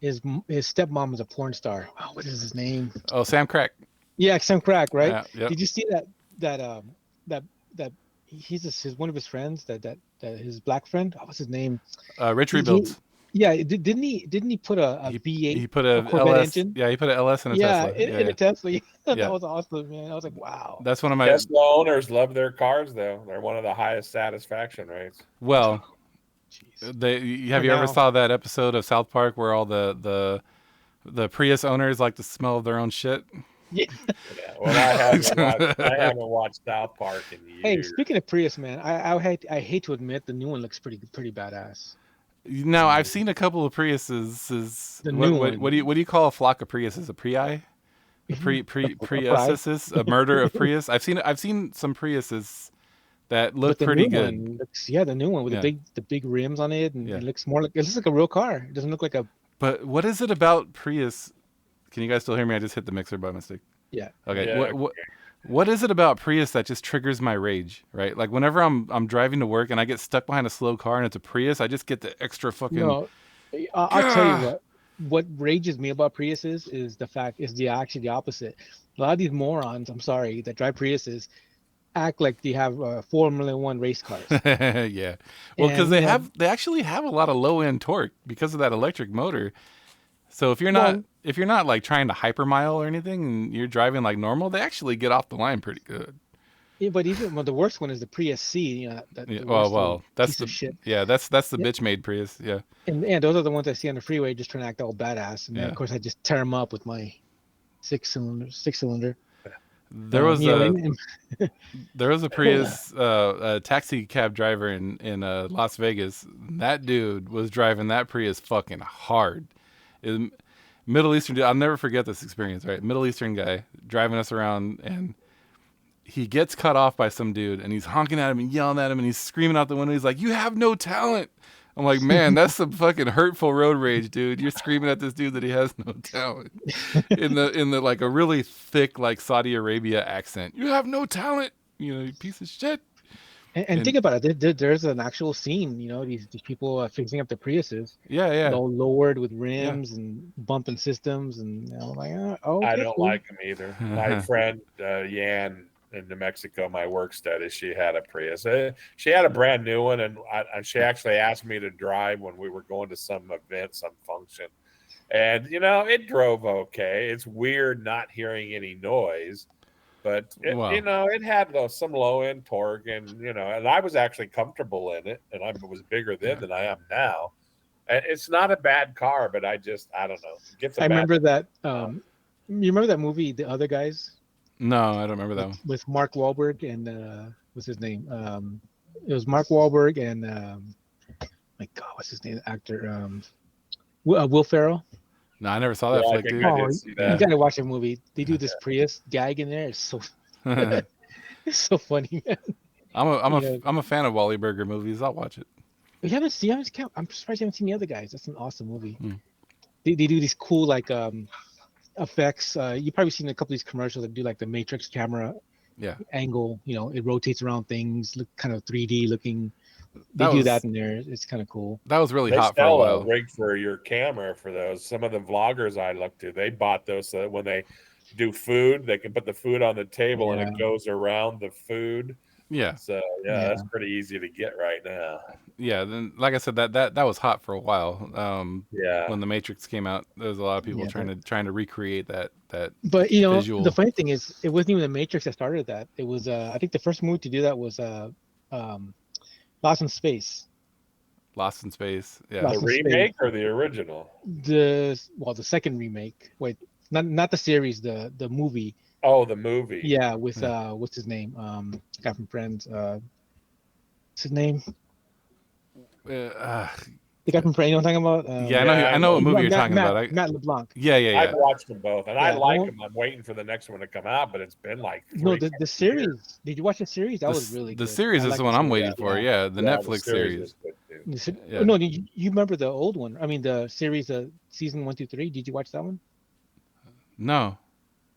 His stepmom is a porn star. Oh, what is his name? oh, Sam Crack. Yeah, Sam Crack, right? Yeah, yep. Did you see that that that he's one of his friends that his black friend? What's his name? Rich He, Rebuilds. yeah, didn't he put a V8 He put a Corvette LS. engine? Yeah, he put a LS in a Yeah, Tesla. in Yeah, a Tesla. That yeah. was awesome, man. I was like, wow. That's one of my. Tesla owners love their cars, though. They're one of the highest satisfaction rates. Well, Jeez. have For you ever now. saw that episode of South Park where all the Prius owners like the smell of their own shit? Yeah. Yeah. Well, I haven't watched South Park in Hey, years. speaking of Prius, man, I hate to admit the new one looks pretty badass. Now I've seen a couple of Priuses. The new one. What do you call a flock of Priuses? A Prii? A Priuses? A murder of Prius? I've seen some Priuses that look But the pretty new good. one looks, the new one with Yeah. the big rims on it, and Yeah. it looks like a real car. It doesn't look like a But what is it about Prius? Can you guys still hear me? I just hit the mixer by mistake. yeah. Okay. Yeah. What is it about Prius that just triggers my rage? Right? Like whenever I'm driving to work and I get stuck behind a slow car and it's a Prius, I just get the extra fucking. No, I'll tell you what rages me about Priuses is actually the opposite. A lot of these morons, I'm sorry, that drive Priuses act like they have Formula One race cars. Yeah. Well, because And, they actually have a lot of low end torque because of that electric motor. So if you're Well- not like trying to hypermile or anything and you're driving like normal, they actually get off the line pretty good. yeah, but the worst one is the Prius C. Yeah, The well, worst that's piece the of shit. yeah, that's the Yeah. bitch made Prius. Yeah. And those are the ones I see on the freeway just trying to act all badass. And then, Yeah. of course, I just tear them up with my six cylinder. There was there was a Yeah. Prius a taxi cab driver in Las Vegas. That dude was driving that Prius fucking hard. Middle Eastern dude, I'll never forget this experience, right? Middle Eastern guy driving us around, and he gets cut off by some dude, and he's honking at him and yelling at him, and he's screaming out the window. He's like, "You have no talent." I'm like, man, that's some fucking hurtful road rage, dude. You're screaming at this dude that he has no talent in the like a really thick like Saudi Arabia accent. You have no talent, you piece of shit. And think about it. There's an actual scene. These people fixing up the Priuses. Yeah. All lowered with rims and bumping systems, and I'm like, oh, I okay, don't cool. like them either. My friend Yan in New Mexico, my work study, she had a Prius. She had a brand new one, and she actually asked me to drive when we were going to some event, some function. And, it drove okay. It's weird not hearing any noise. But, Wow. it had some low-end torque, and, and I was actually comfortable in it, and I was bigger then than I am now. And it's not a bad car, but I don't know. It gets a I bad remember that. You remember that movie, The Other Guys, No, I don't remember that one. with Mark Wahlberg and what's his name? It was Mark Wahlberg and my God, what's his name? Actor Will Ferrell. No, I never saw that Yeah, I flick, think dude. I Oh, did see you that. gotta watch that movie. They do this Prius gag in there. It's so it's so funny, man. I'm a fan of Wally Burger movies. I'll watch it. You haven't seen? I'm surprised you haven't seen The Other Guys. That's an awesome movie. Hmm. They do these cool like effects. You probably seen a couple of these commercials that do like the Matrix camera Yeah. angle. It rotates around things, look kind of 3D looking. They That do was- that in there. It's kind of cool. That was really They hot for a sell while. a rig for your camera for those. Some of the vloggers I look to, they bought those so that when they do food, they can put the food on the table and Yeah. it goes around the food. Yeah. So Yeah. that's pretty easy to get right now. Yeah. Then, like I said, that was hot for a while. Yeah. When the Matrix came out, there was a lot of people Yeah, trying to recreate that But you know, visual. the funny thing is, it wasn't even the Matrix that started that. It was, I think, the first movie to do that was um, Lost in Space. Lost in Space. Yeah. Lost The in Space. remake or the original? The second remake. Wait, not the series, the movie. Oh, the movie. Yeah, with Yeah. what's his name? Guy from Friends. What's his name? The guy from Friends. You know what I'm talking about? Yeah, Yeah, I know what movie you're Matt, talking about. Matt LeBlanc. Yeah. I've watched them both, and I Yeah, like no- them. I'm waiting for the next one to come out, but it's been like No, three the series. years. Did you watch the series? That The, was really the good. series I is like the one I'm waiting series. for. Yeah, the Yeah, Netflix the series. was good too. Yeah. Yeah. No, you remember the old one? I mean, the series, season 1, 2, 3. Did you watch that one? No.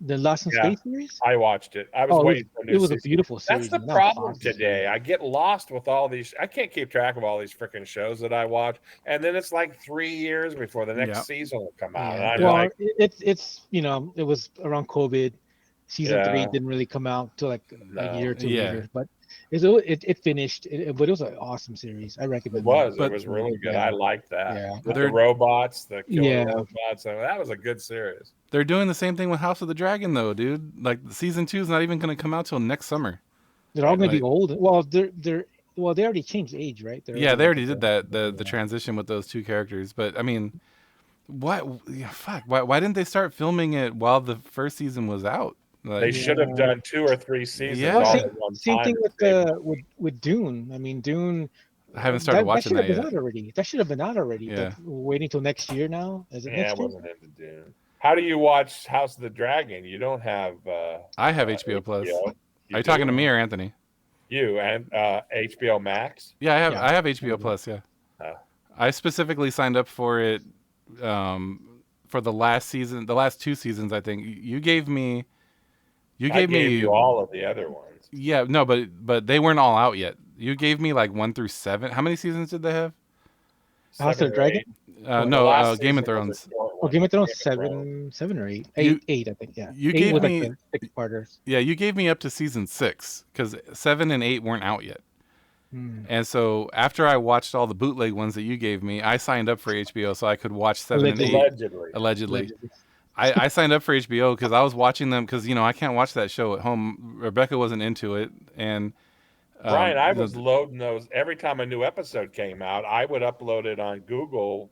The Lost in Yeah. Space series? I watched it. I was waiting for a new It was a season. beautiful That's series. the man. That was problem awesome. today. I get lost with all these. I can't keep track of all these freaking shows that I watch, and then it's like 3 years before the next Yeah. season will come out. Yeah. And I'm Well, like, it's it was around COVID. Season 3 Yeah. didn't really come out till like a No. year or two Yeah. later, but it finished. But it was an awesome series. I it recommend was. But- it was really good. Yeah. I liked that. Yeah. With They're- the robots, the killer Yeah. robots. I mean, that was a good series. They're doing the same thing with House of the Dragon, though, dude. Like season 2 is not even going to come out till next summer. They're all gonna be Like- old. Well, they already changed age, right? Yeah, they already did that. The transition with those two characters, but I mean, what? Yeah, fuck. Why didn't they start filming it while the first season was out? Like, They should have done 2 or 3 seasons Yeah. all Well, at one same time. thing to with save money. with Dune. I mean, Dune. I haven't started watching that should have yet. been out already. That should have been out already. Yeah. But we're waiting till next year now. Is it Yeah, next I year? wasn't into Dune. How do you watch House of the Dragon? You don't have. I have HBO Plus. You Are you talking do? to me or Anthony? You and HBO Max. Yeah, Yeah. I have HBO Plus. Yeah, Oh. I specifically signed up for it for the last season, the last 2 seasons. I think you gave me. You I gave me gave you all of the other ones. Yeah, no, but they weren't all out yet. You gave me like 1 through 7. How many seasons did they have? House of the 7 or Dragon? 8. No, The last Game of season was a Thrones. short Oh, one. Game of Thrones, Thrones. seven or eight. You- Eight, I think. Yeah. you 8 gave was me- like the 6-parters. Yeah, you gave me up to season 6 because 7 and 8 weren't out yet. Hmm. And so after I watched all the bootleg ones that you gave me, I signed up for HBO so I could watch 7 and 8 Allegedly. allegedly. I signed up for HBO because I was watching them because I can't watch that show at home. Rebecca wasn't into it, and Brian, I was loading those every time a new episode came out. I would upload it on Google.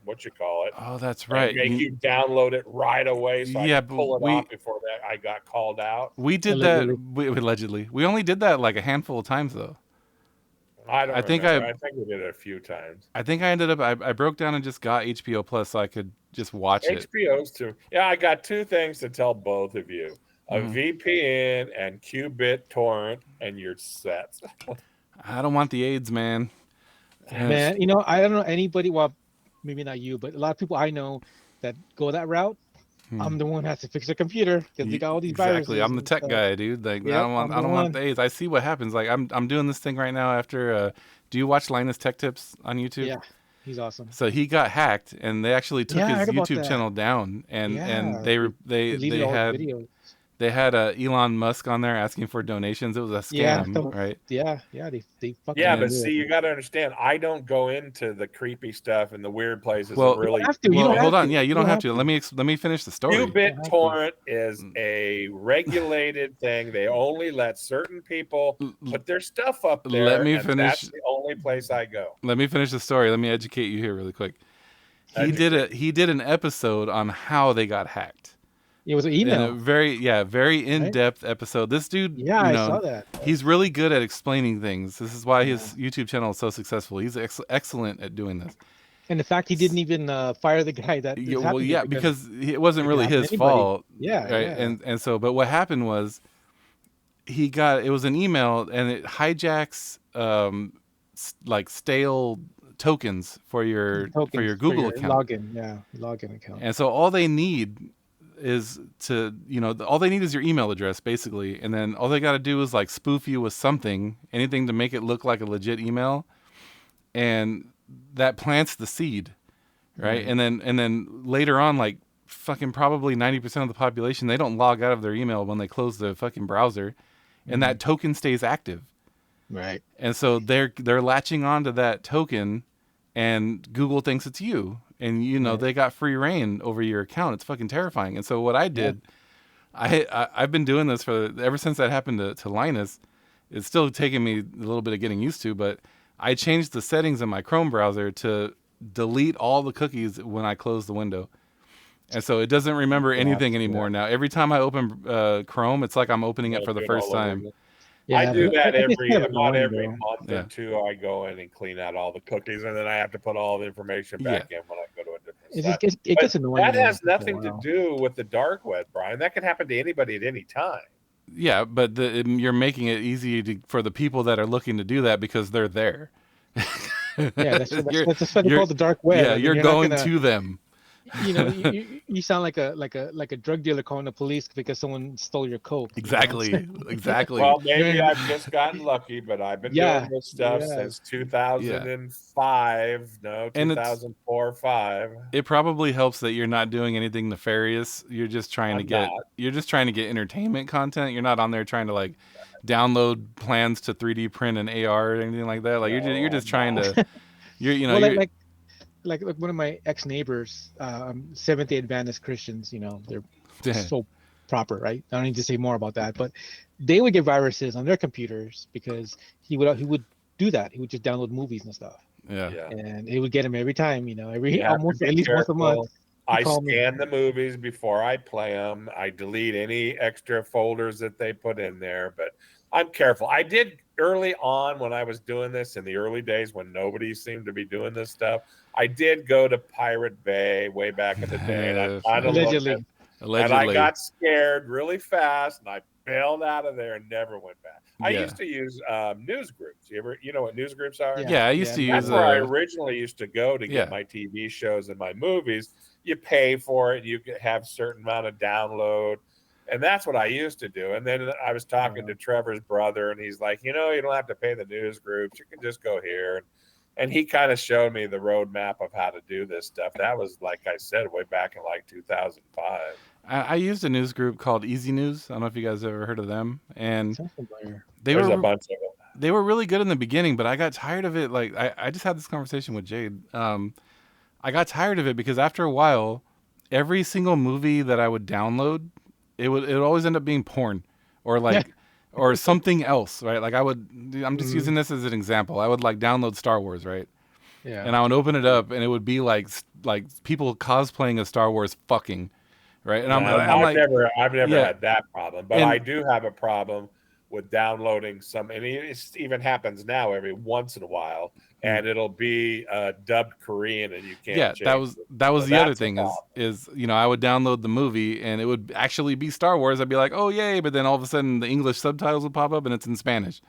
What you call it? Oh, that's And right. make you download it right away, so Yeah, I could pull it but off before that I got called out. We did Allegedly. that allegedly. We only did that like a handful of times though. I think remember. I think we did it a few times. I think I ended up I broke down and just got HBO Plus so I could just watch it. HBO's too. Yeah, I got 2 things to tell both of you: a Mhm. VPN and Qubit torrent, and you're set. I don't want the AIDS, man. Man, I don't know anybody. Well, maybe not you, but a lot of people I know that go that route. Hmm. I'm the one that has to fix their computer because they got all these viruses. Exactly. I'm the and tech stuff. guy, dude. Like Yep, I I'm the don't want one. the AIDS. I see what happens. Like I'm doing this thing right now after do you watch Linus Tech Tips on YouTube? Yeah, he's awesome. So he got hacked and they actually took Yeah, I his heard about YouTube that. channel down and Yeah, they Deleted all had the videos. they had Elon Musk on there asking for donations. It was a Yeah, scam, right? Yeah, they fucking Yeah, Yeah. but do it. see, you got to understand, I don't go into the creepy stuff and the weird places. Well- and really, You have to. You Well, don't hold have on. to. Yeah, you don't have to. Let me finish the story. Qubit have to. torrent is a regulated thing. They only let certain people put their stuff up there. Let me and finish. That's the only place I go. Let me finish the story. Let me educate you here really quick. He did an episode on how they got hacked. It was an In a email. very in-depth episode. This dude, Yeah, I saw that. he's really good at explaining things. This is why his YouTube channel is so successful. He's excellent at doing this. And the fact he didn't even fire the guy that. Yeah, well, yeah, because it wasn't it really could happen his to anybody. fault. Yeah, right. yeah. And so, but what happened was, it was an email and it hijacks like stale tokens for your Google account. Login account. And so all they need is all they need is your email address basically, and then all they got to do is like spoof you with anything to make it look like a legit email, and that plants the seed, right? Right. And then later on, like fucking probably 90% of the population, they don't log out of their email when they close the fucking browser, and that token stays active. Right. And so they're latching onto that token, and Google thinks it's you, and they got free reign over your account. It's fucking terrifying. And so what I did, I've been doing this ever since that happened to Linus. It's still taking me a little bit of getting used to, but I changed the settings in my Chrome browser to delete all the cookies when I close the window. And so it doesn't remember anything anymore now. Every time I open Chrome, it's like I'm opening it for the first time. Yeah, I do that about every though. month or two. I go in and clean out all the cookies, and then I have to put all the information back in when I go to a different site. It gets annoying. That has nothing to do with the dark web, Brian. That can happen to anybody at any time. Yeah, but you're making it easy for the people that are looking to do that because they're there. Yeah, that's what they call the dark web. Yeah, you're going to them. You sound like a drug dealer calling the police because someone stole your coke. Exactly. Exactly. Well, maybe I've just gotten lucky, but I've been doing this stuff since 2005. No, 2004, 5. It probably helps that you're not doing anything nefarious. You're just trying to get entertainment content. You're not on there trying to like download plans to 3D print an AR or anything like that. Like you're just trying to like one of my ex-neighbors, Seventh-day Adventist Christians, they're so proper, right? I don't need to say more about that, but they would get viruses on their computers because he would do that. He would just download movies and stuff. Yeah. And it would get him every time, at least once a month. I scan the movies before I play them. I delete any extra folders that they put in there, but I'm careful. I did early on when I was doing this in the early days when nobody seemed to be doing this stuff. I did go to Pirate Bay way back in the day. And Allegedly. And I got scared really fast, and I bailed out of there and never went back. I used to use news groups. You know what news groups are? Yeah, I used to use. That's where I originally used to go to get my TV shows and my movies. You pay for it. You could have certain amount of download. And that's what I used to do. And then I was talking to Trevor's brother, and he's like, you don't have to pay the news groups. You can just go here. And he kind of showed me the roadmap of how to do this stuff. That was, like I said, way back in like 2005. I used a news group called Easy News. I don't know if you guys ever heard of them. And there's a bunch of them. They were really good in the beginning, but I got tired of it. Like I just had this conversation with Jade. I got tired of it because after a while, every single movie that I would download, it would always end up being porn or like or something else, right? Like I'm just using this as an example. I would like download Star Wars, right? Yeah. And I would open it up, and it would be like people cosplaying as Star Wars fucking, right? And I've never had that problem, but I do have a problem with downloading some, and it even happens now every once in a while, and it'll be dubbed Korean, and you can't. Yeah, change that was the other thing is I would download the movie, and it would actually be Star Wars. I'd be like, oh yay, but then all of a sudden the English subtitles would pop up, and it's in Spanish.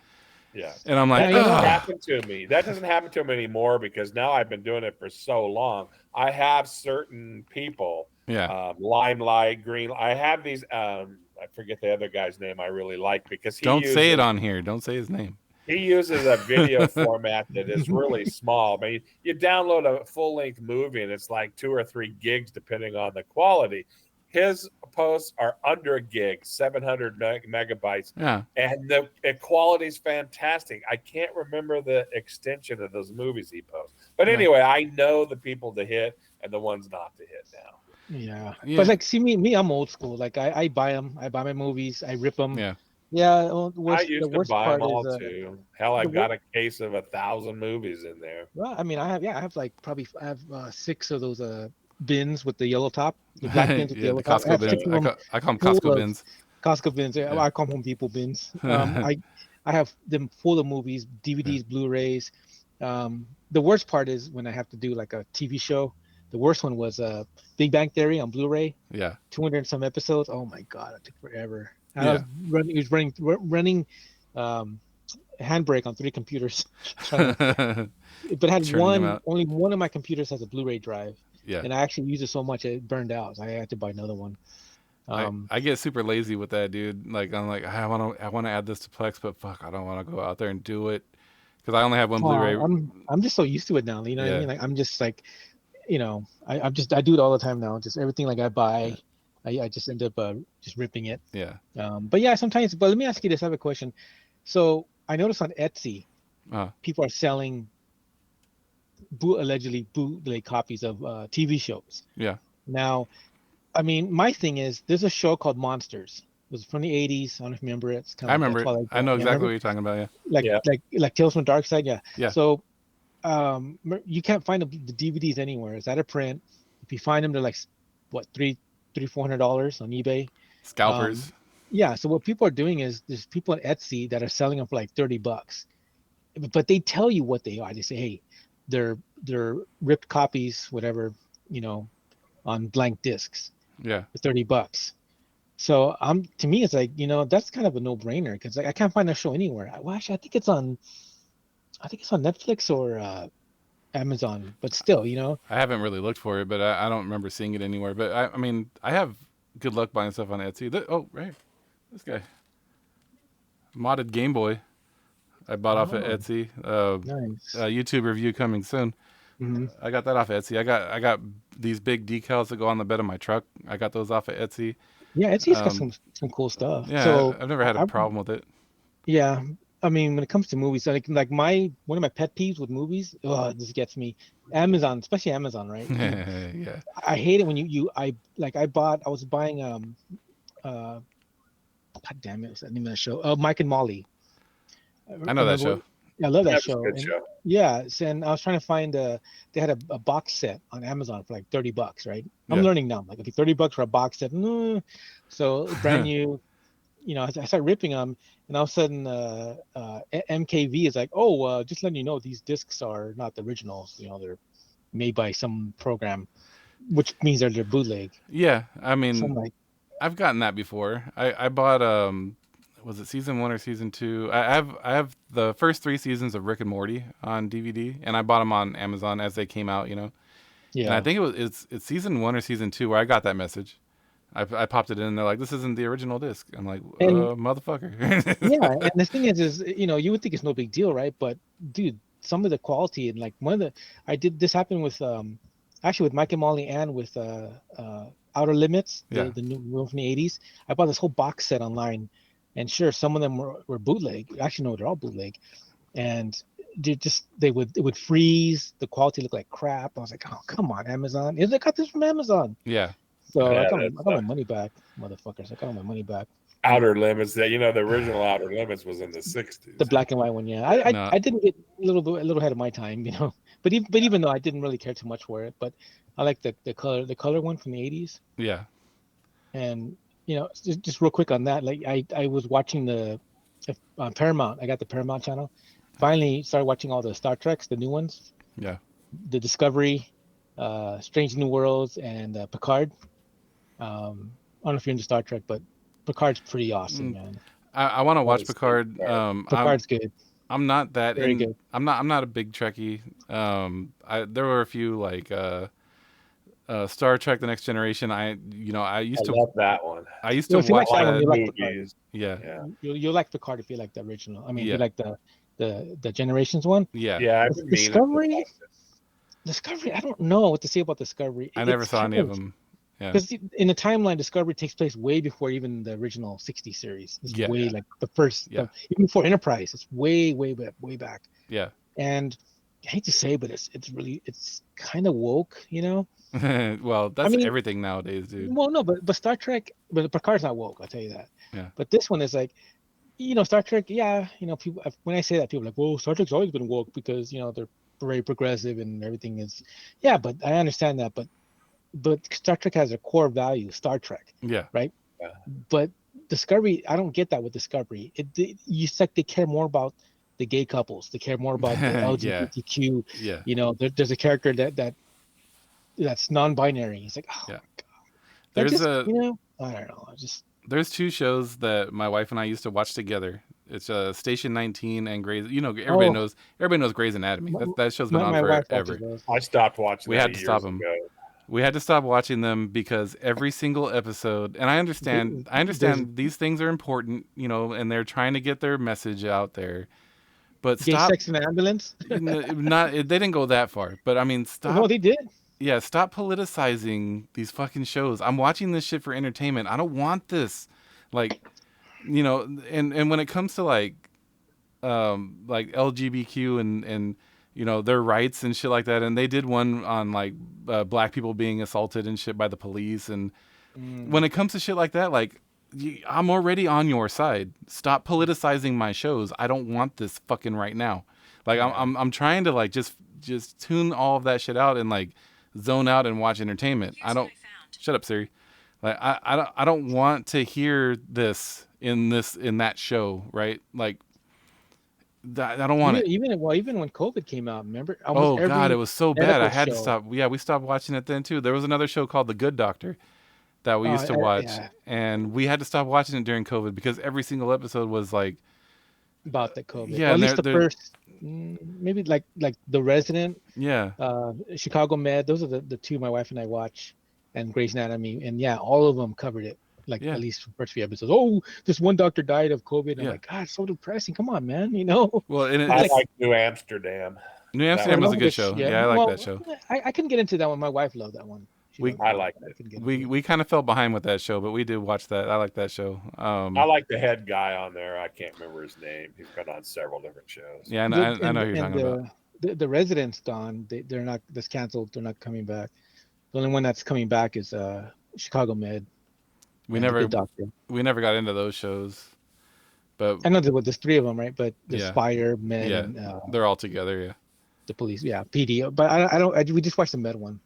Yeah, and I'm like, that doesn't happen to me. That doesn't happen to me anymore because now I've been doing it for so long. I have certain people, Limelight, Green. I have these. I forget the other guy's name I really like because don't say it on here. Don't say his name. He uses a video format that is really small. I mean, you download a full-length movie and it's like 2 or 3 gigs depending on the quality. His posts are under a gig, 700 megabytes. Yeah. And the quality is fantastic. I can't remember the extension of those movies he posts. But anyway, I know the people to hit and the ones not to hit now. Yeah. But like, see me, I'm old school. Like I buy them. I buy my movies. I rip them. Yeah. Yeah. I used to buy them all too. Hell, I've got a case of 1,000 movies in there. Well, I mean, I have like probably 6 of those bins with the yellow top, the black bins with the yellow top. Costco bins. I call them Costco bins. Costco bins. Yeah. I call them Home Depot bins. I have them full of movies, DVDs, Blu-rays. The worst part is when I have to do like a TV show. The worst one was Big Bang Theory on Blu-ray. Yeah, 200 and some episodes. Oh my god, it took forever. Yeah. It was running handbrake on 3 computers. But it had only one of my computers has a Blu-ray drive. Yeah, and I actually used it so much it burned out. So I had to buy another one. I get super lazy with that, dude. Like I'm like I want to add this to Plex, but fuck, I don't want to go out there and do it because I only have one Blu-ray. I'm just so used to it now. You know what I mean? Like I'm just like. I do it all the time now. Just everything like I buy, I just end up just ripping it. Yeah. But yeah, sometimes. But let me ask you this: I have a question. So I noticed on Etsy, people are selling allegedly bootleg copies of TV shows. Yeah. Now, I mean, my thing is, there's a show called Monsters. It was from the '80s. I don't know if you remember it. It's kind I of like remember that it. Twilight I Zone. know Yeah, exactly remember? what you're talking about. Yeah. Like Yeah. like Tales from the Dark Side. Yeah. Yeah. So you can't find the DVDs anywhere. It's out of print. If you find them, they're like what $400 on eBay. Scalpers. Yeah. So what people are doing is there's people on Etsy that are selling them for like $30, but they tell you what they are. They say, hey, they're ripped copies, whatever, you know, on blank discs Yeah. for $30. So to me, it's like, that's kind of a no-brainer because I can't find that show anywhere. Well, actually, I think it's on Netflix or Amazon, but still, I haven't really looked for it, but I don't remember seeing it anywhere. But I mean, I have good luck buying stuff on Etsy. Right, this guy, modded Game Boy. I bought off of Etsy. Nice. YouTube review coming soon. Mm-hmm. I got that off of Etsy. I got these big decals that go on the bed of my truck. I got those off of Etsy. Yeah, Etsy's got some cool stuff. Yeah, So I've never had a problem with it. Yeah, I mean, when it comes to movies, like one of my pet peeves with movies, this gets me. Amazon, especially Amazon, right? Yeah. I hate it when I was buying God damn it, what's that name of that show? Mike and Molly. I know that show. Yeah, I love that That's show. a good show. Yeah, and I was trying to find they had a box set on Amazon for like $30, right? I'm Yeah. learning now. I'm like, okay, $30 for a box set. No. So brand new, I started ripping them, and all of a sudden MKV is like, oh, just letting you know these discs are not the originals. They're made by some program, which means they're bootleg. Yeah, I mean, So I'm like, I've gotten that before. I bought was it season 1 or season 2? I have the first 3 seasons of Rick and Morty on DVD, and I bought them on Amazon as they came out. yeah. And I think it's season 1 or season 2 where I got that message. I popped it in, and they're like, "This isn't the original disc." I'm like, "Motherfucker!" Yeah, and the thing is, you would think it's no big deal, right? But dude, some of the quality and like this happened with actually with Mike and Molly and with Outer Limits, the new one from the '80s. I bought this whole box set online, and sure, some of them were bootleg. Actually, no, they're all bootleg, and it would freeze. The quality looked like crap. I was like, oh, come on, Amazon! I got this from Amazon. Yeah. So I got my money back, motherfuckers. I got all my money back. Outer Limits, the original Outer Limits was in the 60s. The black and white one, yeah. I didn't get a little ahead of my time, But even though I didn't really care too much for it, but I like the color one from the '80s. Yeah. And just real quick on that, like I was watching the Paramount. I got the Paramount channel. Finally started watching all the Star Treks, the new ones. Yeah. The Discovery, Strange New Worlds, and Picard. I don't know if you're into Star Trek, but Picard's pretty awesome, man. I want to watch Picard. Picard's good. I'm not that Very good. I'm not a big Trekkie. There were a few like Star Trek: The Next Generation. I love that one. I used to watch like that one, that. you like movies. Yeah. You'll like Picard if you like the original. I mean, Yeah. if you like the Generations one. Yeah. Yeah, I've been meaning to Discovery, I don't know what to say about Discovery. I never saw any of them. Yeah. Because in the timeline, Discovery takes place way before even the original '60 series. It's way like the first, even before Enterprise. It's way back. Yeah. And I hate to say, but it's kind of woke, Well, that's everything nowadays, dude. Well, no, but Star Trek, but Picard's not woke. I'll tell you that. Yeah. But this one is like, Star Trek. Yeah, people. When I say that, people are like, well, Star Trek's always been woke because they're very progressive and everything is. Yeah, but I understand that, but Star Trek has a core value, Star Trek. Yeah. Right. Yeah. But Discovery, I don't get that with Discovery. It's like they care more about the gay couples. They care more about the LGBTQ. Yeah. There's a character that's non-binary. It's like, oh my God. I don't know. There's 2 shows that my wife and I used to watch together. It's Station 19 and Grey's. Everybody knows Grey's Anatomy. That show's been on forever. I stopped watching. We had to stop them. We had to stop watching them because every single episode, and I understand these things are important, and they're trying to get their message out there. But Gay sex in the ambulance? They didn't go that far. But I mean, stop. No, they did. Yeah, stop politicizing these fucking shows. I'm watching this shit for entertainment. I don't want this. Like, and when it comes to like LGBTQ and their rights and shit like that, and they did one on like black people being assaulted and shit by the police, and when it comes to shit like that, like I'm already on your side. Stop politicizing my shows. I don't want this fucking right now. Like I'm trying to like just tune all of that shit out and like zone out and watch entertainment. I don't shut up, Siri. Like I don't want to hear this in that show, right? Like I don't want it. Even when COVID came out, remember? Oh God, it was so bad. I had to show. stop. Yeah, we stopped watching it then too. There was another show called The Good Doctor that we used to watch, and we had to stop watching it during COVID because every single episode was like about the COVID. Yeah, well, at least the first, maybe like The Resident. Yeah. Chicago Med. Those are the two my wife and I watch, and Grey's Anatomy, and yeah, all of them covered it. Like at least the first few episodes. Oh, this one doctor died of COVID. And I'm like, God, it's so depressing. Come on, man. Well, and I like New Amsterdam. New Amsterdam was a good show. Yeah, I like that show. I couldn't get into that one. My wife loved that one. I liked it. We kind of fell behind with that show, but we did watch that. I like that show. I like the head guy on there. I can't remember his name. He's been on several different shows. Yeah, I know who you're talking about. The Residents, Don, they're not. That's canceled. They're not coming back. The only one that's coming back is Chicago Med. We never got into those shows, but I know there's three of them, right? But the Spire, Med, and, they're all together. Yeah, the police, PD. But I don't. We just watched the Med one.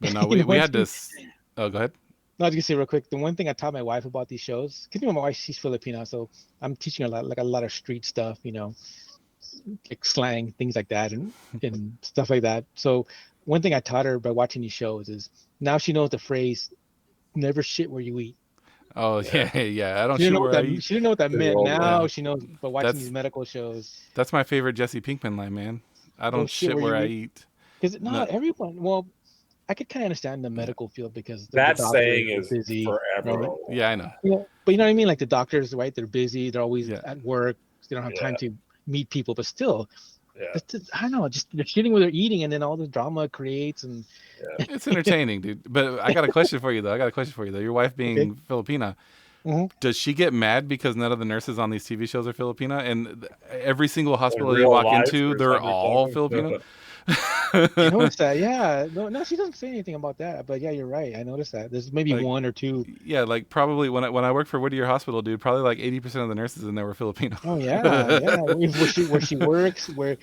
But no, we had this. Oh, go ahead. No, I was gonna say real quick. The one thing I taught my wife about these shows, because my wife, she's Filipino, so I'm teaching her a lot of street stuff, like slang, things like that, and stuff like that. So one thing I taught her by watching these shows is now she knows the phrase "never shit where you eat." Oh yeah. I don't shit where I eat. She didn't know what that meant. Now she knows by watching these medical shows. That's my favorite Jesse Pinkman line, man. I don't shit where I eat. Because not everyone. Well, I could kind of understand the medical field because that saying is busy, forever. Right? Yeah, I know. But you know what I mean? Like the doctors, right? They're busy. They're always at work. They don't have time to meet people. But still, I don't know. Just they're shitting where they're eating, and then all the drama creates. And it's entertaining, dude. But I got a question for you, though. Your wife being Filipina, does she get mad because none of the nurses on these TV shows are Filipina? And every single hospital you walk into, they're all Filipino? I noticed that, yeah. No, she doesn't say anything about that. But yeah, you're right. I noticed that. There's maybe one or two. Yeah, like probably when I worked for Whittier Hospital, dude, probably like 80% of the nurses in there were Filipino. Oh yeah. Where she works, where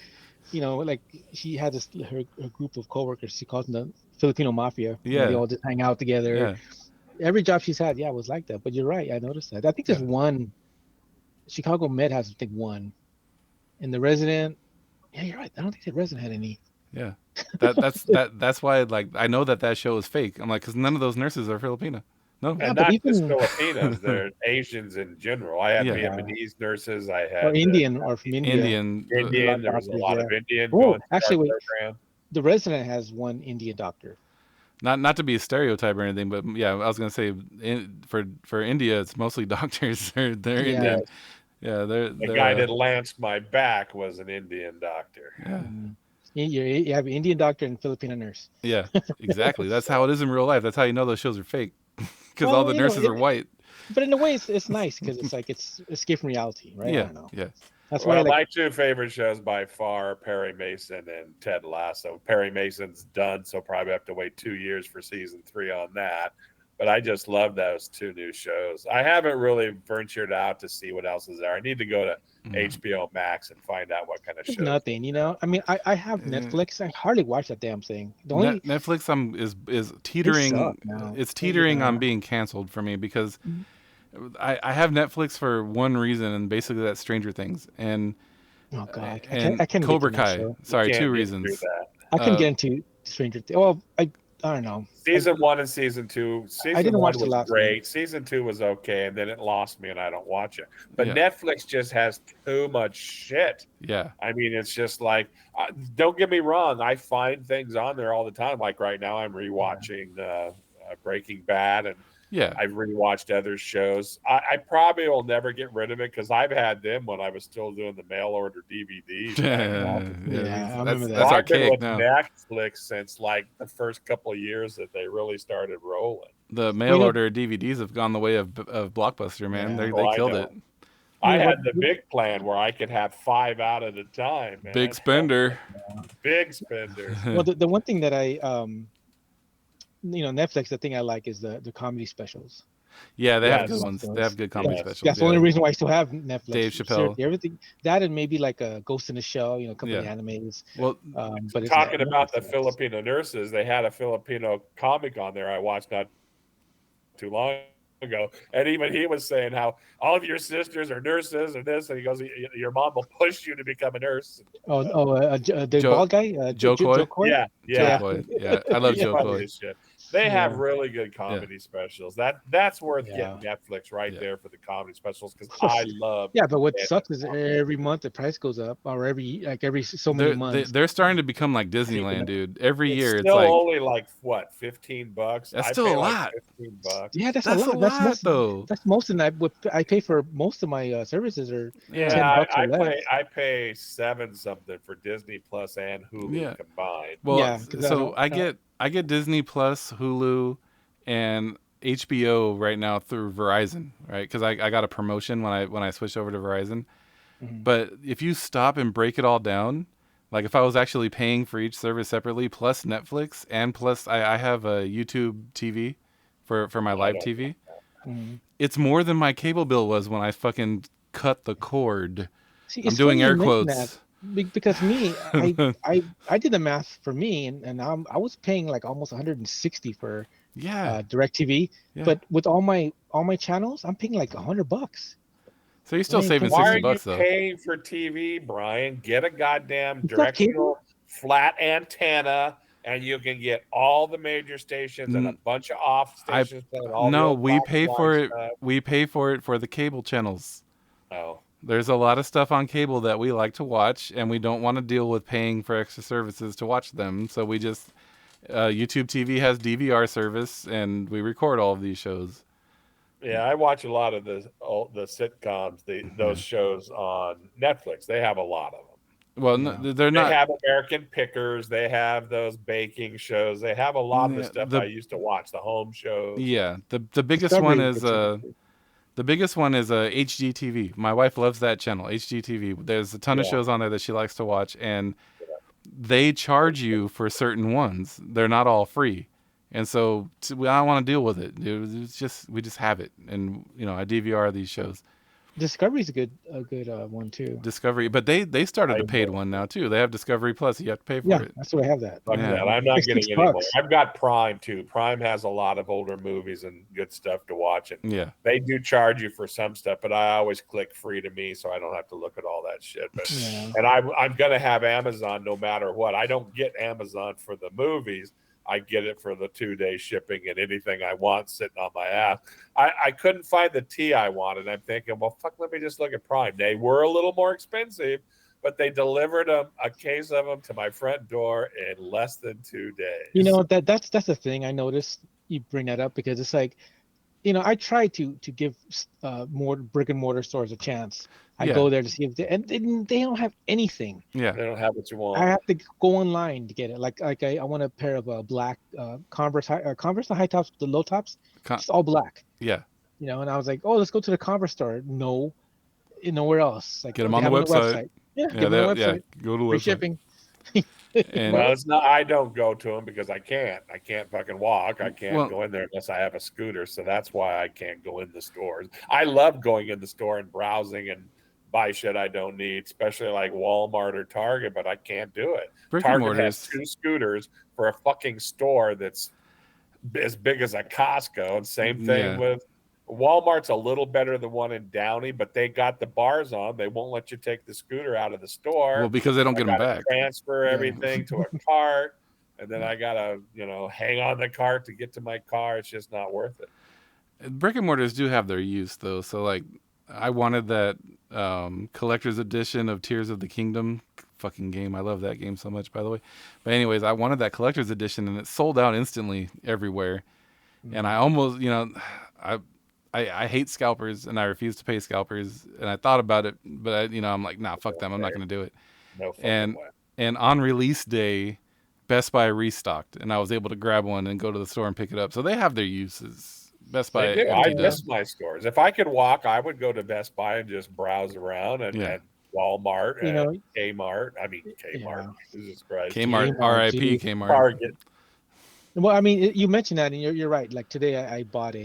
like she has her group of coworkers. She calls them the Filipino Mafia. Yeah, they all just hang out together. Yeah. Every job she's had, was like that. But you're right. I noticed that. I think there's one. Chicago Med has, I think, one. And the Resident. Yeah, you're right. I don't think the Resident had any. Yeah, that's why I know that show is fake. I'm like, because none of those nurses are Filipino. No, and not just Filipinos. They're Asians in general. I had Vietnamese nurses. I had Indian or from India. Indian. There was a lot of Indian. Oh, actually, the Resident has one Indian doctor. Not to be a stereotype or anything, but I was gonna say for India, it's mostly doctors. They're Indian. Yeah, the guy that lanced my back was an Indian doctor. Yeah. You have an Indian doctor and Filipino nurse. Yeah, exactly. That's how it is in real life. That's how you know those shows are fake, because all the nurses are white. But in a way, it's nice because it's like it's escape from reality, right? Yeah, I don't know. Yeah. That's why my two favorite shows by far, Perry Mason and Ted Lasso. Perry Mason's done, so probably have to wait 2 years for season 3 on that. But I just love those two new shows. I haven't really ventured out to see what else is there. I need to go to HBO Max and find out what kind of shows. Nothing, I mean, I have Netflix. I hardly watch that damn thing. Netflix is teetering. It's teetering on being canceled for me because I have Netflix for one reason, and basically that's Stranger Things and I can't Cobra Kai. Sorry, 2 reasons. I can get into Stranger Things. Well, I don't know. Season 1 and season 2. I didn't watch the last great. Season 2 was okay, and then it lost me, and I don't watch it. But Netflix just has too much shit. Yeah. I mean, it's just like, don't get me wrong. I find things on there all the time. Like right now, I'm rewatching Breaking Bad, and Yeah. I've rewatched other shows. I probably will never get rid of it because I've had them when I was still doing the mail order DVDs. Yeah, I remember that. That's I've been archaic with now. Netflix since like the first couple of years that they really started rolling. The mail order DVDs have gone the way of Blockbuster, man. Yeah. They killed it. I had the big plan where I could have 5 out at a time, man. Big spender. Big spender. Well, the one thing that I Netflix, the thing I like is the comedy specials. Yeah, they have Yes. good ones. They have good comedy specials. That's the only reason why I still have Netflix. Dave Chappelle. Seriously, everything that and maybe like a Ghost in the Shell, a couple of animes. Well, but talking about the Filipino nurses, they had a Filipino comic on there I watched not too long ago, and even he was saying how all of your sisters are nurses and this, and he goes, your mom will push you to become a nurse. The bald guy, Joe Coy? Yeah. Joe Coy. Yeah, I love Joe Coy. They have really good comedy specials. That's worth getting Netflix there for the comedy specials because I love. Yeah, but what sucks is every month the price goes up, or every so many months. They're starting to become like Disneyland, dude. Every year it's still like only like what, $15? That's still a lot. Like $15. Yeah, that's a lot. That's most, though. That's most, and I pay for most of my services are $10 or less. I pay $7 something for Disney Plus and Hulu combined. Well, so I get Disney Plus, Hulu, and HBO right now through Verizon, right? Because I got a promotion when I switched over to Verizon. Mm-hmm. But if you stop and break it all down, like if I was actually paying for each service separately, plus Netflix, and plus I have a YouTube TV for my live TV, it's more than my cable bill was when I fucking cut the cord. See, I'm doing air quotes. Because me, I did the math for me, and I was paying like almost 160 for DirecTV, but with all my channels, I'm paying like $100. So you're still saving $60 though. Why are you paying for TV, Brian? Get a goddamn directional flat antenna, and you can get all the major stations and a bunch of off stations. We pay for it. We pay for it for the cable channels. Oh. There's a lot of stuff on cable that we like to watch, and we don't want to deal with paying for extra services to watch them. So we just YouTube TV has DVR service, and we record all of these shows. Yeah, I watch a lot of the sitcoms, those shows on Netflix. They have a lot of them. Well, they're not. They have American Pickers. They have those baking shows. They have a lot of the stuff I used to watch, the home shows. Yeah, the biggest one is the biggest one is HGTV. My wife loves that channel, HGTV. There's a ton of shows on there that she likes to watch, and they charge you for certain ones. They're not all free. And so I don't want to deal with it. We just have it, and I DVR these shows. Discovery's a good one too. Discovery, but they started a paid one now too. They have Discovery Plus. You have to pay for it. That's why I have that. I'm not getting any more. I've got Prime too. Prime has a lot of older movies and good stuff to watch. And they do charge you for some stuff, but I always click free to me, so I don't have to look at all that shit. But and I'm gonna have Amazon no matter what. I don't get Amazon for the movies. I get it for the 2-day shipping and anything I want sitting on my app. I couldn't find the tea I wanted. I'm thinking, well, fuck, let me just look at Prime. They were a little more expensive, but they delivered a case of them to my front door in less than 2 days. That's the thing I noticed. You bring that up because it's like, I try to give more brick and mortar stores a chance. I go there to see if they don't have anything. Yeah, they don't have what you want. I have to go online to get it. Like I want a pair of black Converse the high tops, the low tops, just all black. Yeah. And I was like, oh, let's go to the Converse store. No, nowhere else. Like, get them on the website. Yeah, get them on the website. Go to the free website. shipping. Well, it's not. I don't go to them because I can't fucking walk. I can't go in there unless I have a scooter. So that's why I can't go in the stores. I love going in the store and browsing and buy shit I don't need, especially like Walmart or Target, but I can't do it. Target has 2 scooters for a fucking store that's as big as a Costco. And same thing with Walmart's a little better than one in Downey, but they got the bars on. They won't let you take the scooter out of the store. Well, because they don't get them back. Transfer everything to a cart, and then I gotta, hang on the cart to get to my car. It's just not worth it. Brick and mortars do have their use, though. So, like, I wanted that collector's edition of Tears of the Kingdom fucking game. I love that game so much, by the way. But anyways, I wanted that collector's edition, and it sold out instantly everywhere. And I almost, I I hate scalpers and I refuse to pay scalpers. And I thought about it, but I'm like, nah, fuck them. I'm not going to do it. No fucking And way. and on release day, Best Buy restocked, and I was able to grab one and go to the store and pick it up. So they have their uses. Best Buy They do. I emptied them. miss my stores. If I could walk, I would go to Best Buy and just browse around and Walmart and Kmart. I mean Kmart. Jesus Christ. Kmart, R.I.P. Kmart. Target. Well, I mean, you mentioned that, and you're right. Like today, I bought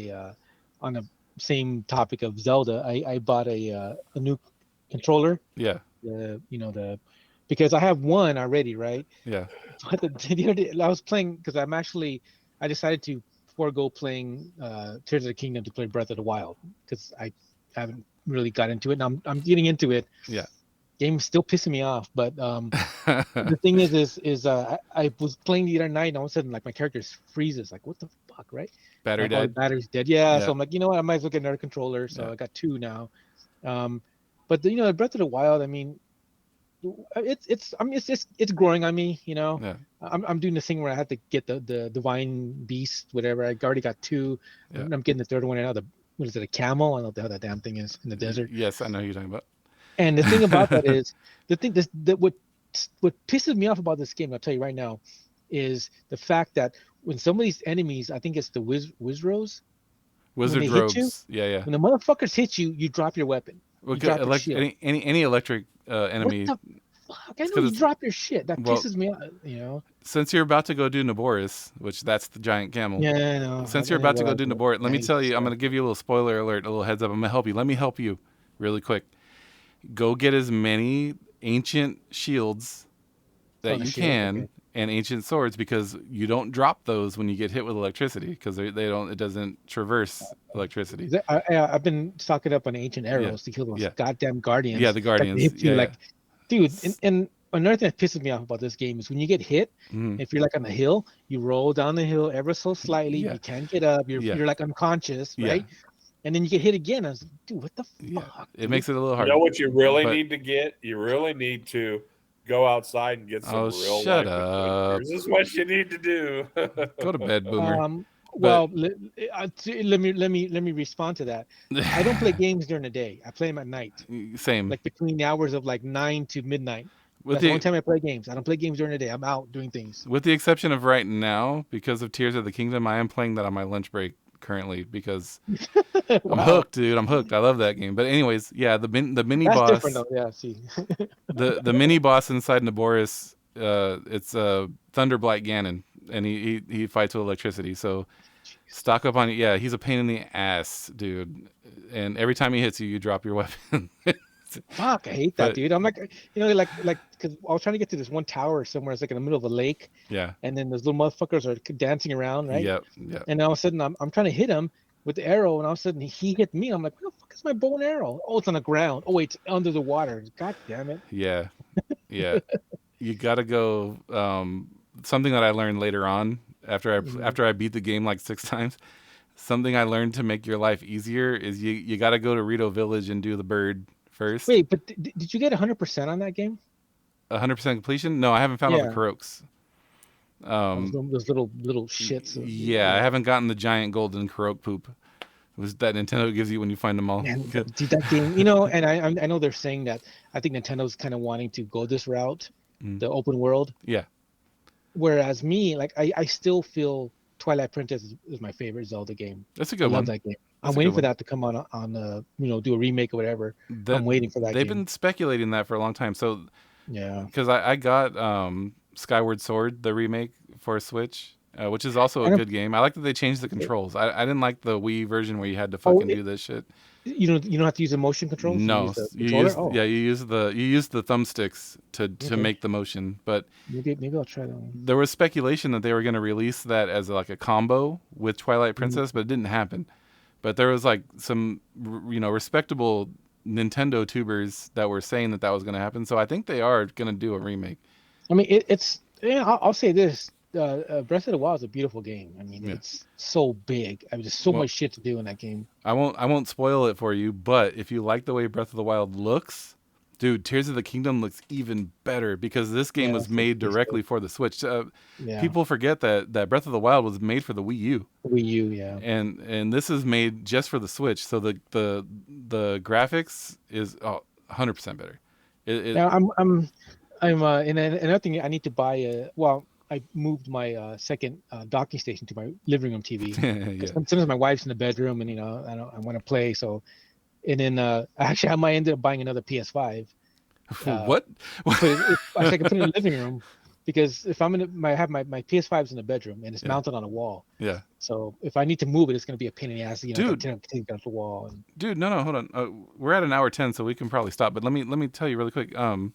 on the same topic of Zelda. I bought a new controller. Yeah. Because I have one already, right? Yeah. But the other day, I was playing because I decided to forego playing Tears of the Kingdom to play Breath of the Wild because I haven't really got into it. And I'm getting into it. Yeah. Game's still pissing me off, but the thing is I was playing the other night and all of a sudden like my character freezes, like what the fuck, right? Battery dead. Battery's dead. Yeah, so I'm like, you know what? I might as well get another controller. So I got two now. But Breath of the Wild, I mean, it's growing on me. Yeah. I'm doing this thing where I have to get the divine beast, whatever. I already got two. Yeah. I'm getting the third one now. What is it? A camel? I don't know what the hell that damn thing is in the desert. Yes, I know who you're talking about. And the thing about that is what pisses me off about this game, I'll tell you right now, is the fact that when some of these enemies, I think it's the Wizros, Wizard robes. Yeah. When the motherfuckers hit you, you drop your weapon. Well, any electric enemy. What the fuck? I know you drop your shit. That pisses me off. Since you're about to go do Naboris, which that's the giant camel. Yeah, I know. Since you're about to go do Naboris, let me tell you, I'm going to give you a little spoiler alert, a little heads up. I'm going to help you. Let me help you really quick. Go get as many ancient shields that you can and ancient swords, because you don't drop those when you get hit with electricity, because it doesn't traverse electricity. I've been stocking up on ancient arrows to kill those goddamn guardians. Yeah, the guardians. Hit you dude. And another thing that pisses me off about this game is when you get hit, if you're like on the hill, you roll down the hill ever so slightly. You can't get up. You're like unconscious, right? And then you get hit again. I was like, dude, what the fuck? It makes it a little hard. You know what you really need to get? You really need to go outside and get some real shut up. This is what you need to do. Go to bed, Boomer. Well, let me respond to that. I don't play games during the day. I play them at night. Same. Like between the hours of like 9 to midnight. That's the only time I play games. I don't play games during the day. I'm out doing things. With the exception of right now, because of Tears of the Kingdom, I am playing that on my lunch break currently because I'm hooked, dude. I'm hooked. I love that game. But anyways, yeah, the mini That's boss. Different though. Yeah, see. the mini boss inside Naboris, it's Thunderblight Ganon, and he fights with electricity. So stock up on it. Yeah, he's a pain in the ass, dude. And every time he hits you, you drop your weapon. Fuck, I hate that, dude. I'm like, like, because I was trying to get to this one tower somewhere. It's like in the middle of a lake. Yeah. And then those little motherfuckers are dancing around, right? Yep. And all of a sudden, I'm trying to hit him with the arrow, and all of a sudden he hit me. I'm like, where the fuck is my bow and arrow? Oh, it's on the ground. Oh, wait, it's under the water. God damn it. Yeah. You gotta go. Something that I learned later on after I beat the game like 6 times. Something I learned to make your life easier is you gotta go to Rito Village and do the bird first. Wait, but did you get 100% on that game? 100% completion? No, I haven't found all the Kuroks. Those little shits. Yeah, I haven't gotten the giant golden Kurok poop. It was that Nintendo gives you when you find them all. Man, dude, that game, and I know they're saying that. I think Nintendo's kind of wanting to go this route, the open world. Yeah. Whereas me, like I still feel Twilight Princess is my favorite Zelda game. That's a good one. I love that game. I'm waiting for that to come on do a remake or whatever. I'm waiting for that. They've been speculating that for a long time. So yeah, because I got Skyward Sword, the remake for Switch, which is also a good game. I like that they changed the controls. I didn't like the Wii version where you had to fucking do this shit. You don't have to use the motion controls. No, you use the thumbsticks to make the motion. But maybe I'll try that one. There was speculation that they were going to release that as like a combo with Twilight Princess, but it didn't happen. But there was like some respectable Nintendo tubers that were saying that was going to happen. So I think they are going to do a remake. I mean, it's I'll say this. Breath of the Wild is a beautiful game. I mean, it's so big. I mean, there's so much shit to do in that game. I won't spoil it for you, but if you like the way Breath of the Wild looks, Dude, Tears of the Kingdom looks even better because this game was that's made pretty directly sick. for the Switch. Yeah, People forget that Breath of the Wild was made for the Wii U, Wii U, yeah. and this is made just for the Switch. So the graphics is 100% better. Now I'm and then another thing I need to buy well, I moved my second docking station to my living room TV yeah. because sometimes my wife's in the bedroom and I want to play. So and then actually I might end up buying another PS5. What? I can put it in the living room because if I'm have my PS5's in the bedroom and it's mounted on a wall. Yeah. So if I need to move it, it's going to be a pain in the ass. Dude, take it off the wall. And... Dude, no, hold on. We're at an hour 10, so we can probably stop. But let me tell you really quick. Find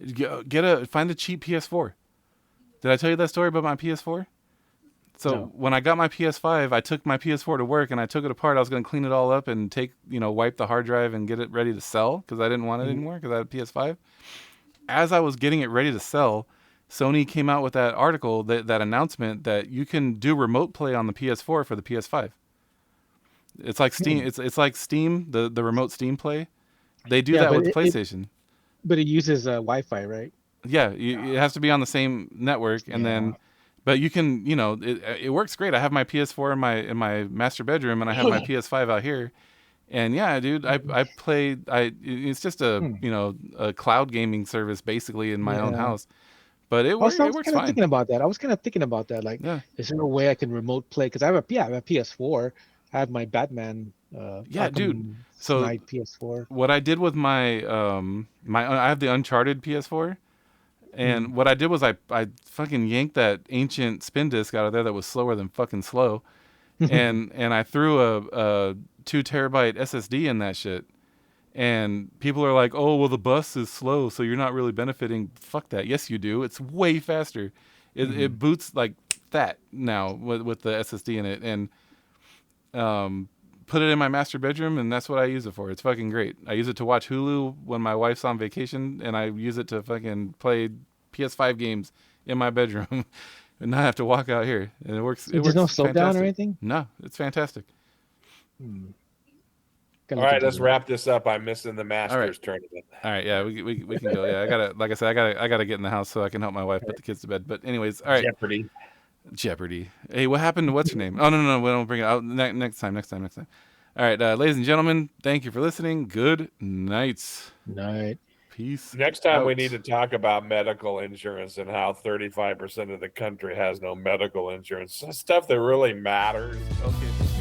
a cheap PS4. Did I tell you that story about my PS4? So when I got my PS5, I took my PS4 to work and I took it apart. I was going to clean it all up and wipe the hard drive and get it ready to sell because I didn't want it anymore because I had a PS5. As I was getting it ready to sell, Sony came out with that article, that announcement that you can do remote play on the PS4 for the PS5. It's like Steam. It's like Steam, the remote Steam play. They do that with PlayStation. But it uses Wi-Fi, right? Yeah, it has to be on the same network, and then, but you can, it works great. I have my PS4 in my master bedroom, and I have my PS5 out here, and yeah, dude, I play. It's just a cloud gaming service basically in my own house, but it works. I was kind of thinking about that. Like, is there a way I can remote play? Because I have a PS4. I have my Batman. Dude. So Knight PS4. What I did with my I have the Uncharted PS4, and what I did was I fucking yanked that ancient spin disc out of there that was slower than fucking slow, and I threw a 2 terabyte SSD in that shit, and people are like, oh well, the bus is slow, so you're not really benefiting. Fuck that. Yes, you do. It's way faster. It boots like that now with the SSD in it, and put it in my master bedroom, and that's what I use it for. It's fucking great. I use it to watch Hulu when my wife's on vacation, and I use it to fucking play PS5 games in my bedroom and not have to walk out here. And it works. There's no slowdown or anything? No, it's fantastic. All right, let's wrap this up. I'm missing the Masters tournament. All right, yeah, we can go. Yeah, I gotta get in the house so I can help my wife put the kids to bed. But anyways, all right. Jeopardy. Hey, what happened to what's her name? Oh no, we don't bring it out. Next time. All right, ladies and gentlemen, thank you for listening. Good night. Peace. Next time we need to talk about medical insurance and how 35% of the country has no medical insurance. Stuff that really matters. Okay.